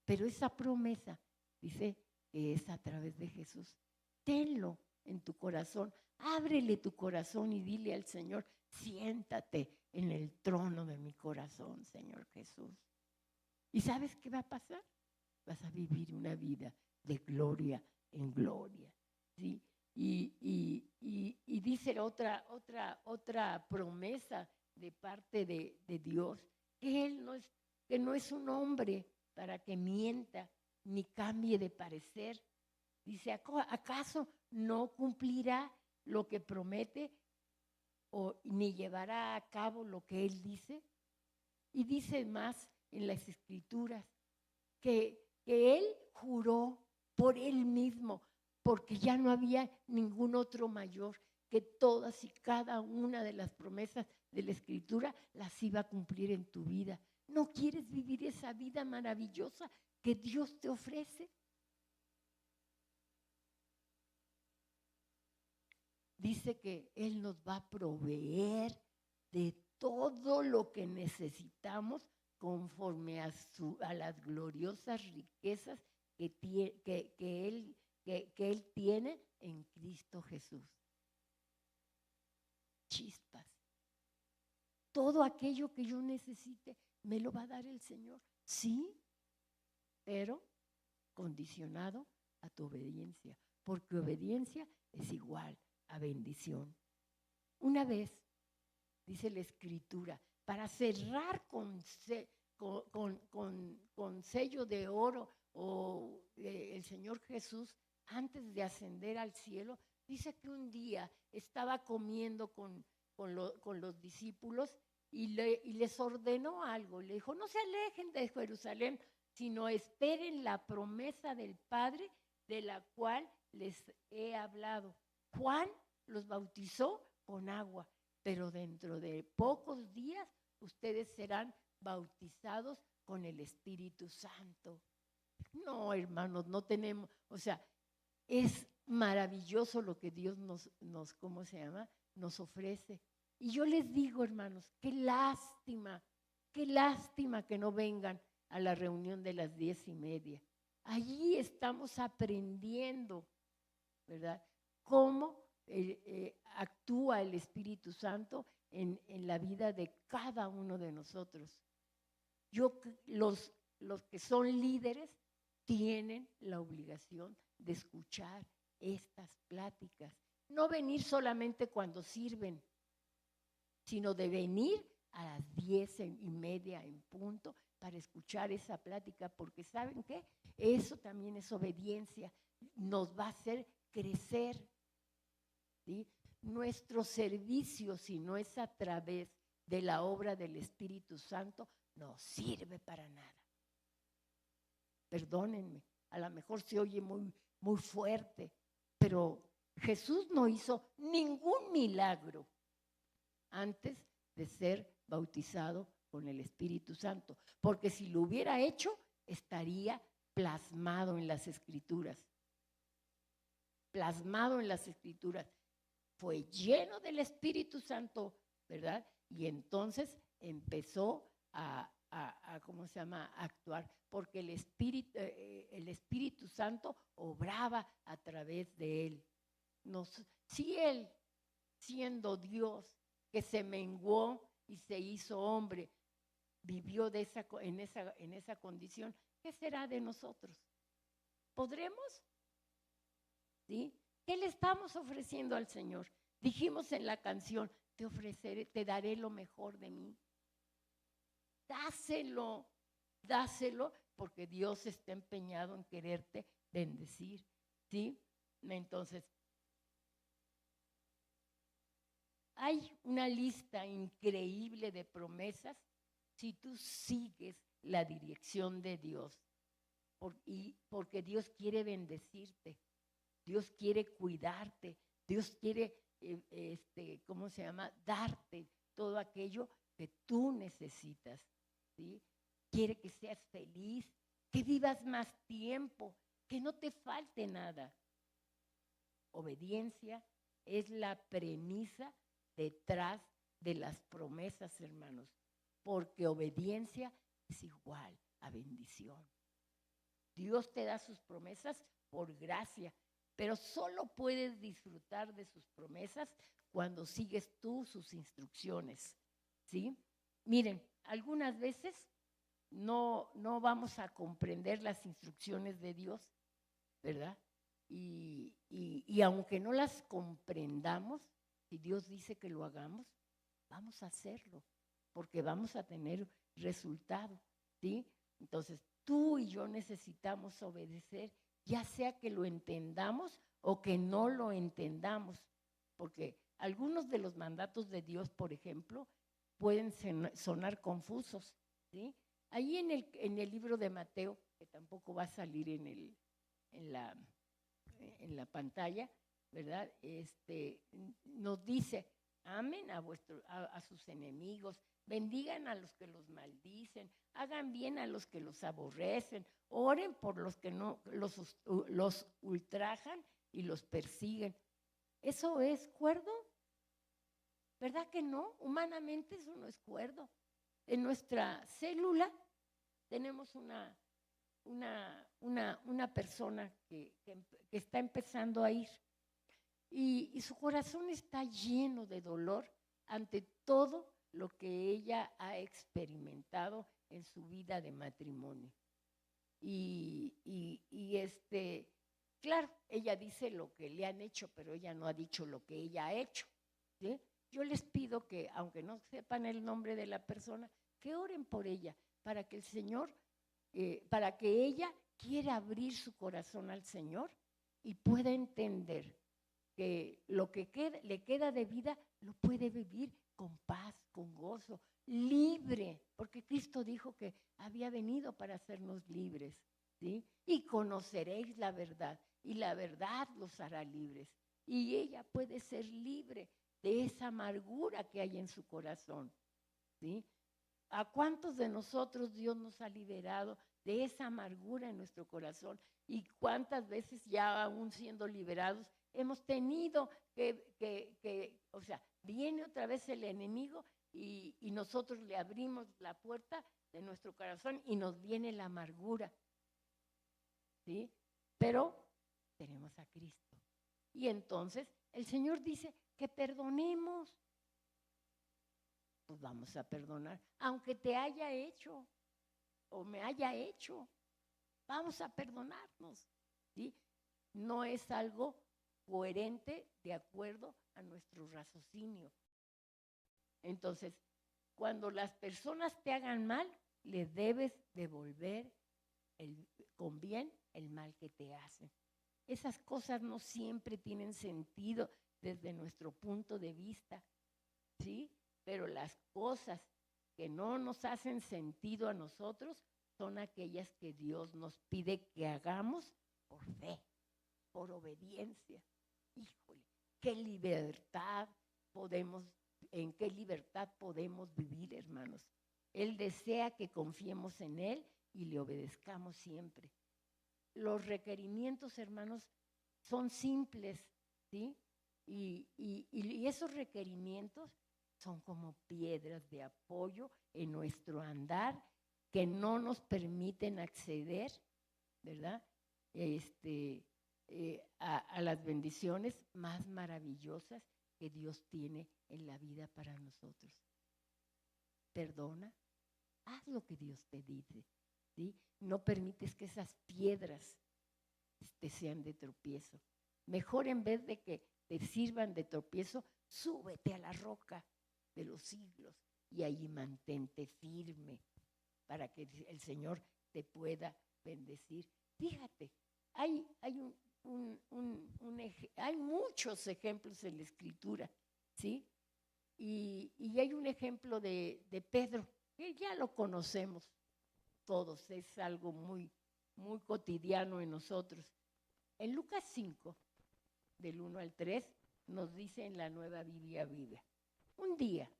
Pero esa promesa dice que es a través de Jesús. Tenlo en tu corazón, ábrele tu corazón y dile al Señor, siéntate en el trono de mi corazón, Señor Jesús. ¿Y sabes qué va a pasar? Vas a vivir una vida de gloria en gloria, ¿sí? Y dice otra promesa de parte de Dios, que Él no es un hombre para que mienta ni cambie de parecer. Dice, ¿acaso no cumplirá lo que promete ni llevará a cabo lo que Él dice? Y dice más en las Escrituras que Él juró por Él mismo, porque ya no había ningún otro mayor, que todas y cada una de las promesas de la Escritura las iba a cumplir en tu vida. ¿No quieres vivir esa vida maravillosa que Dios te ofrece? Dice que Él nos va a proveer de todo lo que necesitamos conforme a las gloriosas riquezas que Él tiene en Cristo Jesús. Chispas. Todo aquello que yo necesite, ¿me lo va a dar el Señor? Sí, pero condicionado a tu obediencia, porque obediencia es igual a bendición. Una vez, dice la Escritura, para cerrar con sello de oro o el Señor Jesús, antes de ascender al cielo, dice que un día estaba comiendo con los discípulos y les ordenó algo. Le dijo, no se alejen de Jerusalén, sino esperen la promesa del Padre de la cual les he hablado. Juan los bautizó con agua, pero dentro de pocos días ustedes serán bautizados con el Espíritu Santo. No, hermanos, no tenemos, o sea, es maravilloso lo que Dios ¿cómo se llama? Nos ofrece. Y yo les digo, hermanos, qué lástima que no vengan a la reunión de las 10:30. Allí estamos aprendiendo, ¿verdad? Cómo actúa el Espíritu Santo en la vida de cada uno de nosotros. Los que son líderes tienen la obligación de escuchar estas pláticas. No venir solamente cuando sirven, sino de venir a las 10:30 en punto para escuchar esa plática, porque ¿saben qué? Eso también es obediencia, nos va a hacer crecer, ¿sí? Nuestro servicio, si no es a través de la obra del Espíritu Santo, no sirve para nada. Perdónenme, a lo mejor se oye muy, muy fuerte, pero Jesús no hizo ningún milagro antes de ser bautizado con el Espíritu Santo, porque si lo hubiera hecho, estaría plasmado en las Escrituras. Plasmado en las Escrituras. Fue lleno del Espíritu Santo, ¿verdad? Y entonces empezó a ¿cómo se llama? A actuar, porque el Espíritu Santo obraba a través de él. Si él, siendo Dios, que se menguó y se hizo hombre, vivió en esa condición, ¿qué será de nosotros? ¿Podremos? ¿Sí? ¿Qué le estamos ofreciendo al Señor? Dijimos en la canción, te daré lo mejor de mí. Dáselo, porque Dios está empeñado en quererte bendecir, ¿sí? Entonces, hay una lista increíble de promesas si tú sigues la dirección de Dios, porque Dios quiere bendecirte, Dios quiere cuidarte, Dios quiere, ¿cómo se llama? Darte todo aquello que tú necesitas, ¿sí? Quiere que seas feliz, que vivas más tiempo, que no te falte nada. Obediencia es la premisa detrás de las promesas, hermanos, porque obediencia es igual a bendición. Dios te da sus promesas por gracia, pero solo puedes disfrutar de sus promesas cuando sigues tú sus instrucciones, ¿sí? Miren, algunas veces no vamos a comprender las instrucciones de Dios, ¿verdad? Y aunque no las comprendamos, si Dios dice que lo hagamos, vamos a hacerlo, porque vamos a tener resultado, ¿sí? Entonces, tú y yo necesitamos obedecer, ya sea que lo entendamos o que no lo entendamos, porque algunos de los mandatos de Dios, por ejemplo, pueden sonar confusos, ¿sí? Ahí en el libro de Mateo, que tampoco va a salir en la pantalla, ¿verdad? Nos dice, amen a sus enemigos, bendigan a los que los maldicen, hagan bien a los que los aborrecen, oren por los que no los ultrajan y los persiguen. ¿Eso es cuerdo? ¿Verdad que no? Humanamente eso no es cuerdo. en nuestra célula tenemos una persona que está empezando a ir y su corazón está lleno de dolor ante todo lo que ella ha experimentado en su vida de matrimonio. Claro, ella dice lo que le han hecho, pero ella no ha dicho lo que ella ha hecho, ¿sí? Yo les pido que, aunque no sepan el nombre de la persona, que oren por ella, para que el Señor, para que ella quiera abrir su corazón al Señor y pueda entender que lo que le queda de vida lo puede vivir con paz, con gozo, libre, porque Cristo dijo que había venido para hacernos libres, ¿sí? Y conoceréis la verdad, y la verdad los hará libres. Y ella puede ser libre de esa amargura que hay en su corazón, ¿sí? ¿A cuántos de nosotros Dios nos ha liberado de esa amargura en nuestro corazón? Y cuántas veces ya aún siendo liberados hemos tenido o sea, viene otra vez el enemigo y nosotros le abrimos la puerta de nuestro corazón y nos viene la amargura, ¿sí? Pero tenemos a Cristo. Y entonces el Señor dice que perdonemos. Pues vamos a perdonar, aunque te haya hecho o me haya hecho, vamos a perdonarnos, ¿sí? No es algo coherente de acuerdo a nuestro raciocinio. Entonces, cuando las personas te hagan mal, le debes devolver con bien el mal que te hacen. Esas cosas no siempre tienen sentido desde nuestro punto de vista, ¿sí? Pero las cosas que no nos hacen sentido a nosotros son aquellas que Dios nos pide que hagamos por fe, por obediencia. Híjole, ¿en qué libertad podemos vivir, hermanos? Él desea que confiemos en Él y le obedezcamos siempre. Los requerimientos, hermanos, son simples, ¿sí? Y esos requerimientos son como piedras de apoyo en nuestro andar que no nos permiten acceder, ¿verdad? A las bendiciones más maravillosas que Dios tiene en la vida para nosotros. Perdona, haz lo que Dios te dice, ¿sí? No permites que esas piedras te sean de tropiezo. Mejor en vez de que te sirvan de tropiezo, súbete a la roca de los siglos y ahí mantente firme para que el Señor te pueda bendecir. Fíjate, hay muchos ejemplos en la Escritura, ¿sí? Y hay un ejemplo de Pedro, que ya lo conocemos todos, es algo muy, muy cotidiano en nosotros. En Lucas 5, del 1 al 3, nos dice en la Nueva Biblia Viva: un día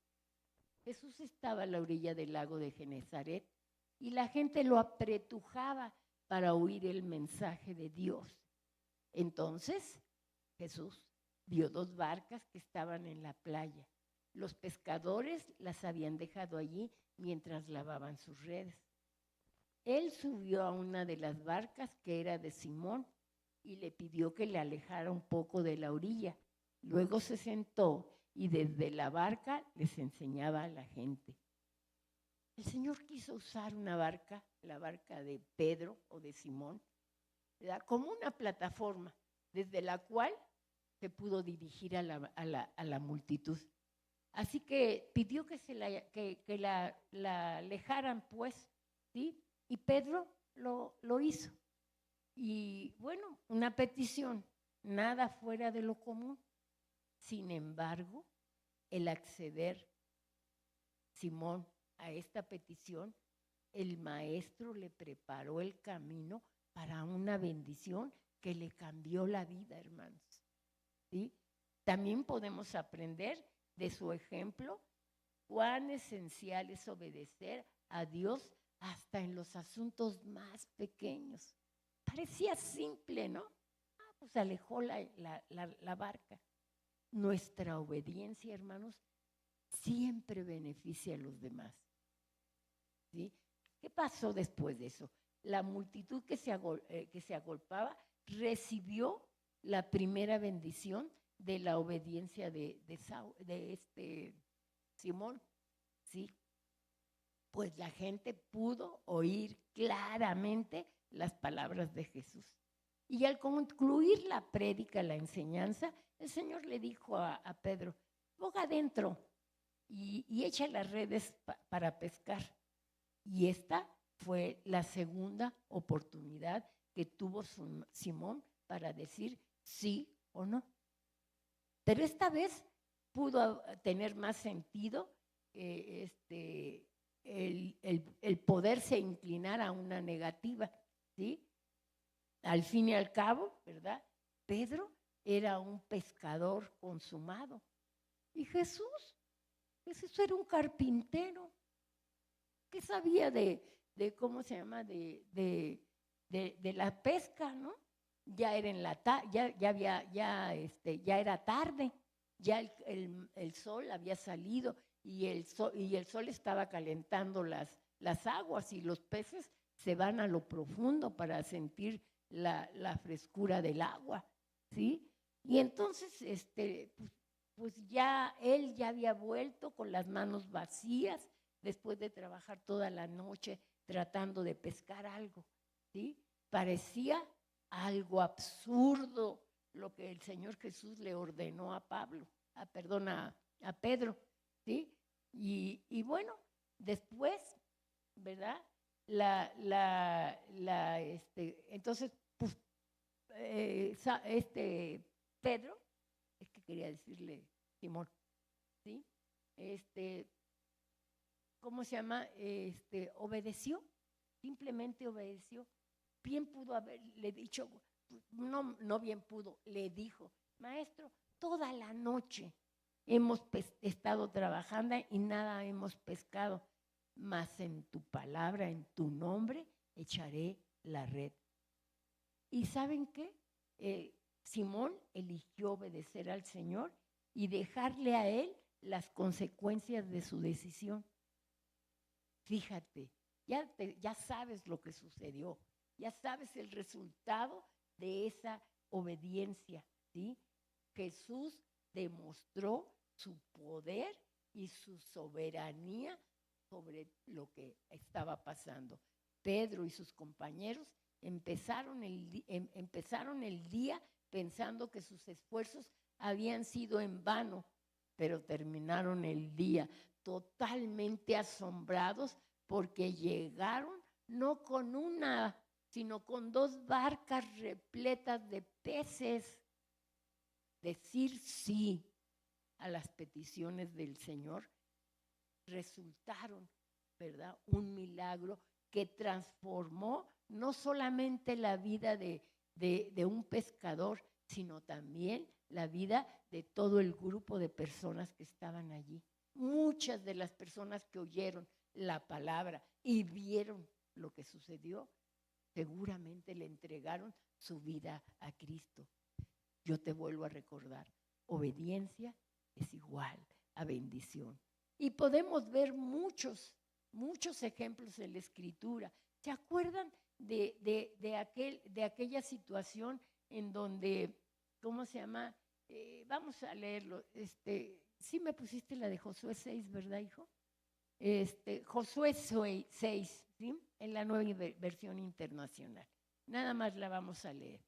Jesús estaba a la orilla del lago de Genezaret y la gente lo apretujaba para oír el mensaje de Dios. Entonces Jesús vio 2 barcas que estaban en la playa. Los pescadores las habían dejado allí mientras lavaban sus redes. Él subió a una de las barcas, que era de Simón, y le pidió que le alejara un poco de la orilla. Luego se sentó y desde la barca les enseñaba a la gente. El Señor quiso usar una barca, la barca de Pedro o de Simón, ¿verdad?, como una plataforma desde la cual se pudo dirigir a la multitud. Así que pidió que la alejaran, pues, ¿sí? Y Pedro lo hizo. Y bueno, una petición, nada fuera de lo común. Sin embargo, el acceder Simón a esta petición, el maestro le preparó el camino para una bendición que le cambió la vida, hermanos, ¿sí? También podemos aprender de su ejemplo cuán esencial es obedecer a Dios hasta en los asuntos más pequeños. Parecía simple, ¿no? Pues alejó la barca. Nuestra obediencia, hermanos, siempre beneficia a los demás. ¿sí? ¿Qué pasó después de eso? La multitud que se agolpaba recibió la primera bendición de la obediencia de Simón, ¿sí? Pues la gente pudo oír claramente las palabras de Jesús. Y al concluir la prédica, la enseñanza, el Señor le dijo a Pedro, boga adentro y echa las redes para pescar. Y esta fue la segunda oportunidad que tuvo Simón para decir sí o no. Pero esta vez pudo tener más sentido el poderse inclinar a una negativa, ¿sí? Al fin y al cabo, ¿verdad? Pedro era un pescador consumado. Y Jesús era un carpintero. ¿Qué sabía de cómo se llama? De la pesca, ¿no? Ya era ya era tarde, ya el sol había salido y el sol estaba calentando las aguas y los peces se van a lo profundo para sentir la frescura del agua, ¿sí? Y entonces, pues ya él ya había vuelto con las manos vacías después de trabajar toda la noche tratando de pescar algo, ¿sí? Parecía algo absurdo lo que el Señor Jesús le ordenó a Pedro, ¿sí? Y bueno, después, ¿verdad? Entonces, pues, Pedro, es que quería decirle Simón, ¿sí? ¿Cómo se llama? Obedeció, simplemente obedeció. Bien pudo haberle dicho, no bien pudo, le dijo, maestro, toda la noche hemos estado trabajando y nada hemos pescado, mas en tu palabra, en tu nombre, echaré la red. ¿Y saben qué? Simón eligió obedecer al Señor y dejarle a él las consecuencias de su decisión. Fíjate, ya sabes lo que sucedió, ya sabes el resultado de esa obediencia, ¿sí? Jesús demostró su poder y su soberanía sobre lo que estaba pasando. Pedro y sus compañeros empezaron el día pensando que sus esfuerzos habían sido en vano, pero terminaron el día totalmente asombrados porque llegaron no con una, sino con 2 barcas repletas de peces. Decir sí a las peticiones del Señor resultaron, ¿verdad? Un milagro que transformó no solamente la vida de un pescador, sino también la vida de todo el grupo de personas que estaban allí. Muchas de las personas que oyeron la palabra y vieron lo que sucedió, seguramente le entregaron su vida a Cristo. Yo te vuelvo a recordar, obediencia es igual a bendición. Y podemos ver muchos ejemplos en la Escritura. ¿Se acuerdan de aquella situación en donde, ¿cómo se llama? Vamos a leerlo. Sí me pusiste la de Josué 6, ¿verdad, hijo? Josué 6, ¿sí? En la Nueva Versión Internacional. Nada más la vamos a leer.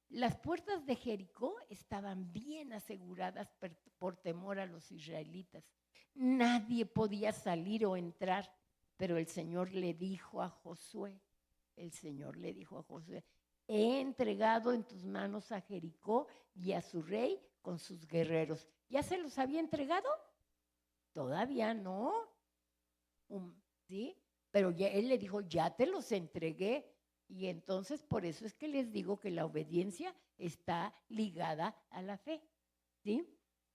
Las puertas de Jericó estaban bien aseguradas por temor a los israelitas. Nadie podía salir o entrar, pero el Señor le dijo a Josué, he entregado en tus manos a Jericó y a su rey con sus guerreros. ¿Ya se los había entregado? Todavía no. ¿Sí? Pero ya él le dijo, ya te los entregué. Y entonces por eso es que les digo que la obediencia está ligada a la fe, ¿sí?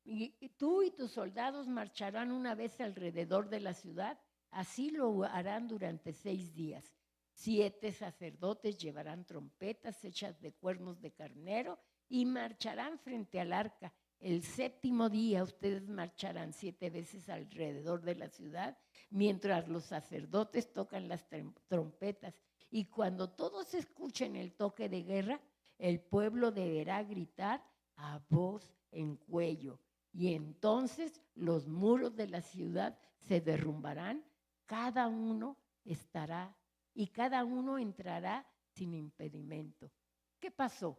Y tú y tus soldados marcharán una vez alrededor de la ciudad, así lo harán durante 6 días. 7 sacerdotes llevarán trompetas hechas de cuernos de carnero y marcharán frente al arca. el séptimo día ustedes marcharán 7 veces alrededor de la ciudad, mientras los sacerdotes tocan las trompetas. Y cuando todos escuchen el toque de guerra, el pueblo deberá gritar a voz en cuello. Y entonces los muros de la ciudad se derrumbarán, cada uno entrará sin impedimento. ¿Qué pasó?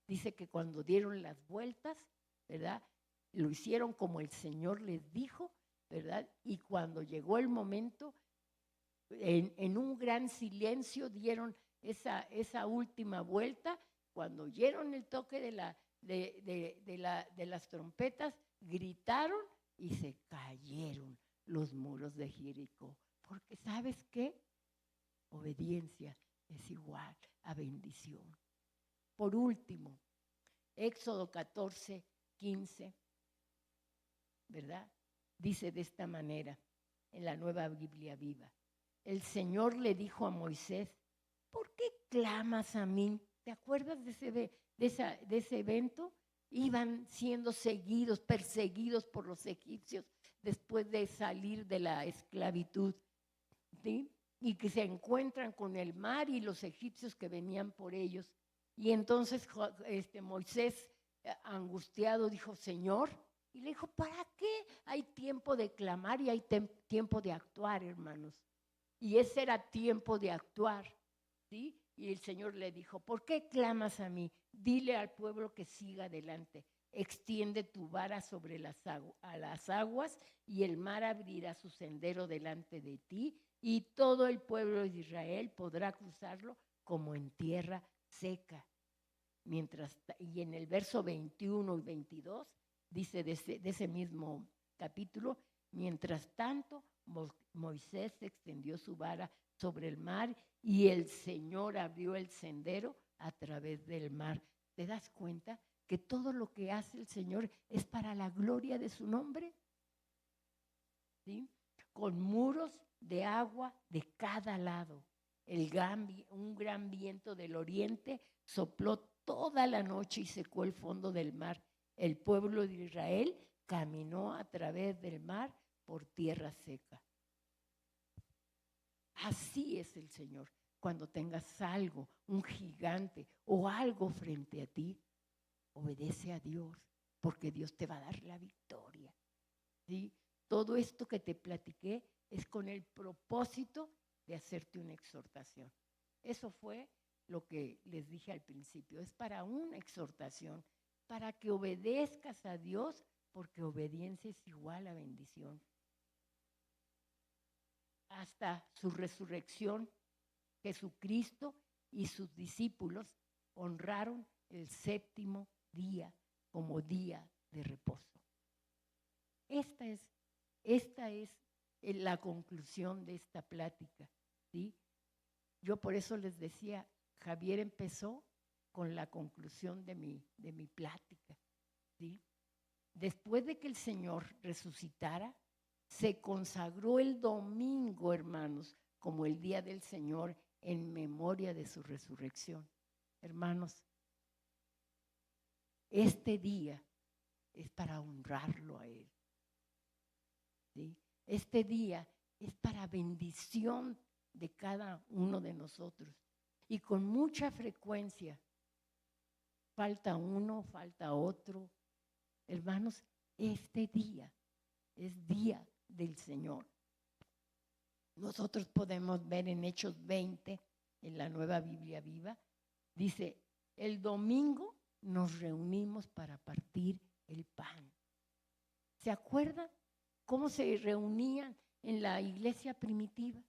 Dice que cuando dieron las vueltas, ¿verdad? Lo hicieron como el Señor les dijo, ¿verdad? Y cuando llegó el momento, en un gran silencio dieron esa última vuelta. Cuando oyeron el toque de las trompetas, gritaron y se cayeron los muros de Jericó. Porque ¿sabes qué? Obediencia es igual a bendición. Por último, Éxodo 14, 15, ¿verdad? Dice de esta manera, en la Nueva Biblia Viva. El Señor le dijo a Moisés, ¿por qué clamas a mí? ¿Te acuerdas de ese evento? Iban siendo perseguidos por los egipcios después de salir de la esclavitud, ¿sí? Y que se encuentran con el mar y los egipcios que venían por ellos. Y entonces Moisés, angustiado, dijo, Señor, y le dijo, ¿para qué? Hay tiempo de clamar y hay tiempo de actuar, hermanos. Y ese era tiempo de actuar, ¿sí? Y el Señor le dijo, ¿por qué clamas a mí? Dile al pueblo que siga adelante. Extiende tu vara sobre las aguas y el mar abrirá su sendero delante de ti y todo el pueblo de Israel podrá cruzarlo como en tierra seca. Y en el verso 21 y 22 dice de ese mismo capítulo, mientras tanto Moisés extendió su vara sobre el mar y el Señor abrió el sendero a través del mar. ¿Te das cuenta que todo lo que hace el Señor es para la gloria de su nombre? ¿Sí? Con muros de agua de cada lado. Un gran viento del oriente sopló toda la noche y secó el fondo del mar. El pueblo de Israel caminó a través del mar por tierra seca. Así es el Señor. Cuando tengas algo, un gigante o algo frente a ti, obedece a Dios, porque Dios te va a dar la victoria. ¿Sí? Todo esto que te platiqué es con el propósito de hacerte una exhortación. Eso fue lo que les dije al principio. Es para una exhortación, para que obedezcas a Dios, porque obediencia es igual a bendición. Hasta su resurrección, Jesucristo y sus discípulos honraron el séptimo día como día de reposo. Esta es la conclusión de esta plática, ¿sí? Yo por eso les decía, Javier empezó con la conclusión de mi plática, ¿sí? Después de que el Señor resucitara, se consagró el domingo, hermanos, como el día del Señor en memoria de su resurrección. Hermanos, este día es para honrarlo a Él, ¿sí? Este día es para bendición de cada uno de nosotros. Y con mucha frecuencia, falta uno, falta otro. Hermanos, este día es día del Señor. Nosotros podemos ver en Hechos 20, en la Nueva Biblia Viva, dice, el domingo nos reunimos para partir el pan. ¿Se acuerdan cómo se reunían en la iglesia primitiva?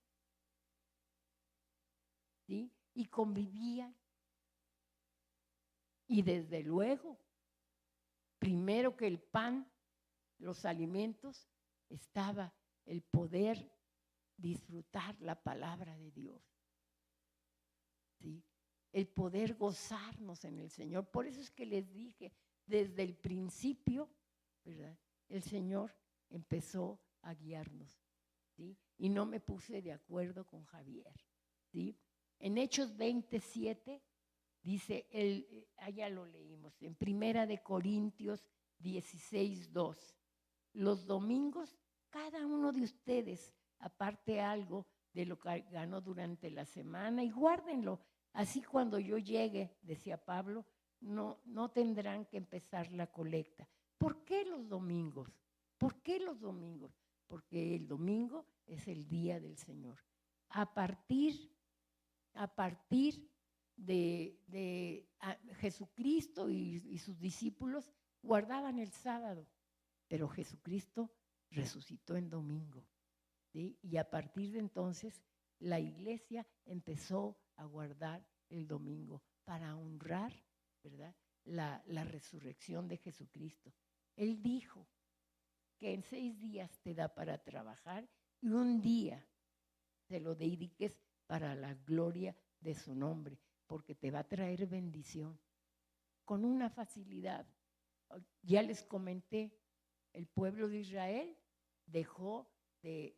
¿Sí? Y convivían. Y desde luego, primero que el pan, los alimentos, estaba el poder disfrutar la palabra de Dios, ¿sí? El poder gozarnos en el Señor. Por eso es que les dije, desde el principio, ¿verdad? El Señor empezó a guiarnos, ¿sí? Y no me puse de acuerdo con Javier, ¿sí? En Hechos 27 dice, allá lo leímos, en Primera de Corintios 16:2. Los domingos, cada uno de ustedes aparte algo de lo que ganó durante la semana y guárdenlo. Así cuando yo llegue, decía Pablo, no tendrán que empezar la colecta. ¿Por qué los domingos? ¿Por qué los domingos? Porque el domingo es el día del Señor. A partir de Jesucristo y sus discípulos guardaban el sábado, pero Jesucristo resucitó en domingo, ¿sí? Y a partir de entonces la iglesia empezó a guardar el domingo para honrar, ¿verdad?, la resurrección de Jesucristo. Él dijo que en 6 días te da para trabajar y un día te lo dediques para la gloria de su nombre, porque te va a traer bendición con una facilidad. Ya les comenté, el pueblo de Israel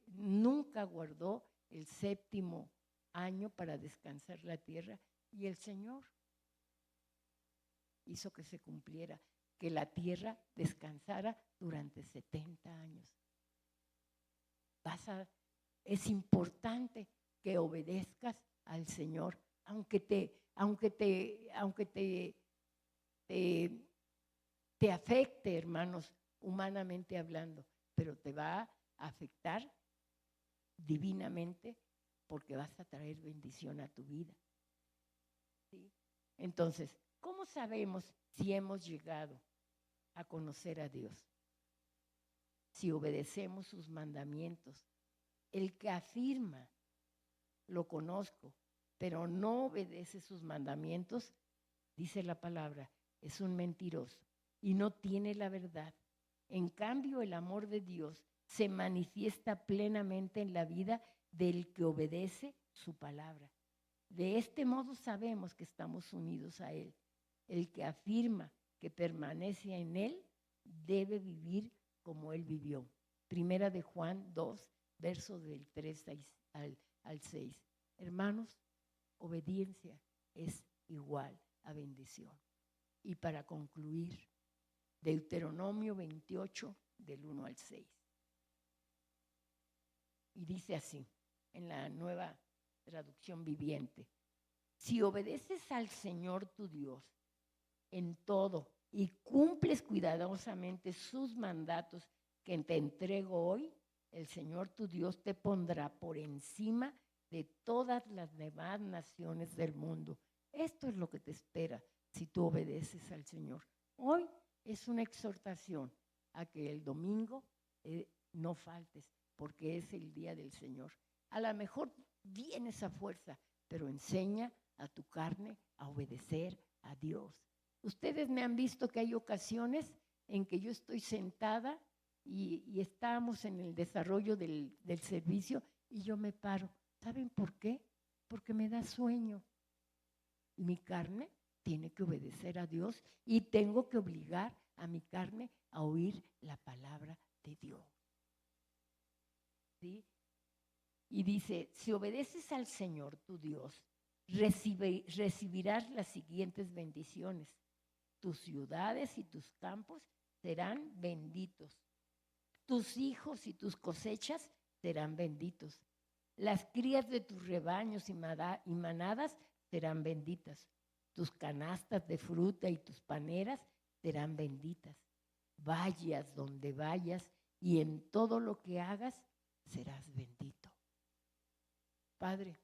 nunca guardó el 7º año para descansar la tierra, y el Señor hizo que se cumpliera, que la tierra descansara durante 70 años. Es importante que obedezcas al Señor, aunque te afecte, hermanos, humanamente hablando, pero te va a afectar divinamente porque vas a traer bendición a tu vida. ¿Sí? Entonces, ¿cómo sabemos si hemos llegado a conocer a Dios? Si obedecemos sus mandamientos. El que afirma, lo conozco, pero no obedece sus mandamientos, dice la palabra, es un mentiroso y no tiene la verdad. En cambio, el amor de Dios se manifiesta plenamente en la vida del que obedece su palabra. De este modo sabemos que estamos unidos a Él. El que afirma que permanece en Él debe vivir como Él vivió. Primera de Juan 2, versos del 3 al 6. Hermanos, obediencia es igual a bendición. Y para concluir, Deuteronomio 28, del 1 al 6. Y dice así, en la Nueva Traducción Viviente: si obedeces al Señor tu Dios en todo y cumples cuidadosamente sus mandatos que te entrego hoy, el Señor tu Dios te pondrá por encima de todas las demás naciones del mundo. Esto es lo que te espera si tú obedeces al Señor. Hoy es una exhortación a que el domingo no faltes, porque es el día del Señor. A lo mejor vienes a fuerza, pero enseña a tu carne a obedecer a Dios. Ustedes me han visto que hay ocasiones en que yo estoy sentada y estamos en el desarrollo del servicio y yo me paro. ¿Saben por qué? Porque me da sueño. Mi carne tiene que obedecer a Dios y tengo que obligar a mi carne a oír la palabra de Dios. ¿Sí? Y dice, si obedeces al Señor tu Dios, recibirás las siguientes bendiciones. Tus ciudades y tus campos serán benditos. Tus hijos y tus cosechas serán benditos. Las crías de tus rebaños y manadas serán benditas. Tus canastas de fruta y tus paneras serán benditas. Vayas donde vayas y en todo lo que hagas serás bendito. Padre,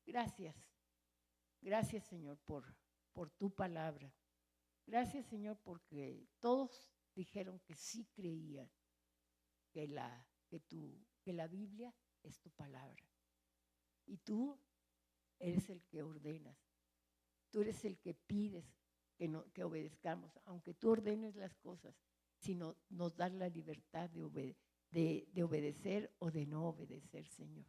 gracias. Gracias, Señor, por tu palabra. Gracias, Señor, porque todos dijeron que sí creían que la Biblia es tu palabra. Y tú eres el que ordenas. Tú eres el que pides que obedezcamos. Aunque tú ordenes las cosas, sino nos das la libertad de obedecer o de no obedecer, Señor.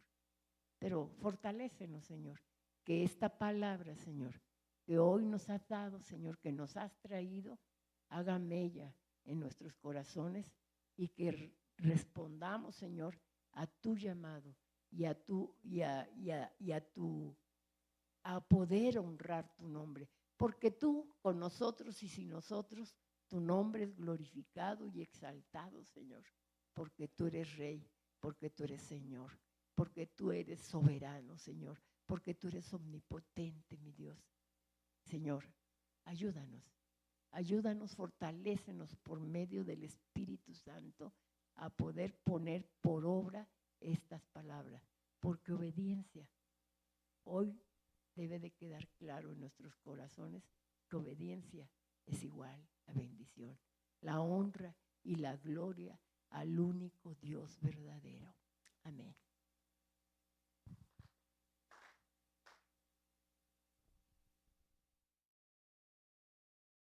Pero fortalécenos, Señor, que esta palabra, Señor, que hoy nos has dado, Señor, que nos has traído, haga mella en nuestros corazones y que respondamos, Señor, a tu llamado y a poder honrar tu nombre. Porque tú con nosotros y sin nosotros, Tu nombre es glorificado y exaltado, Señor, porque tú eres Rey, porque tú eres Señor, porque tú eres soberano, Señor, porque tú eres omnipotente, mi Dios. Señor, ayúdanos, fortalécenos por medio del Espíritu Santo a poder poner por obra estas palabras, porque obediencia, hoy debe de quedar claro en nuestros corazones que obediencia es igual a bendición, la honra y la gloria al único Dios verdadero. Amén.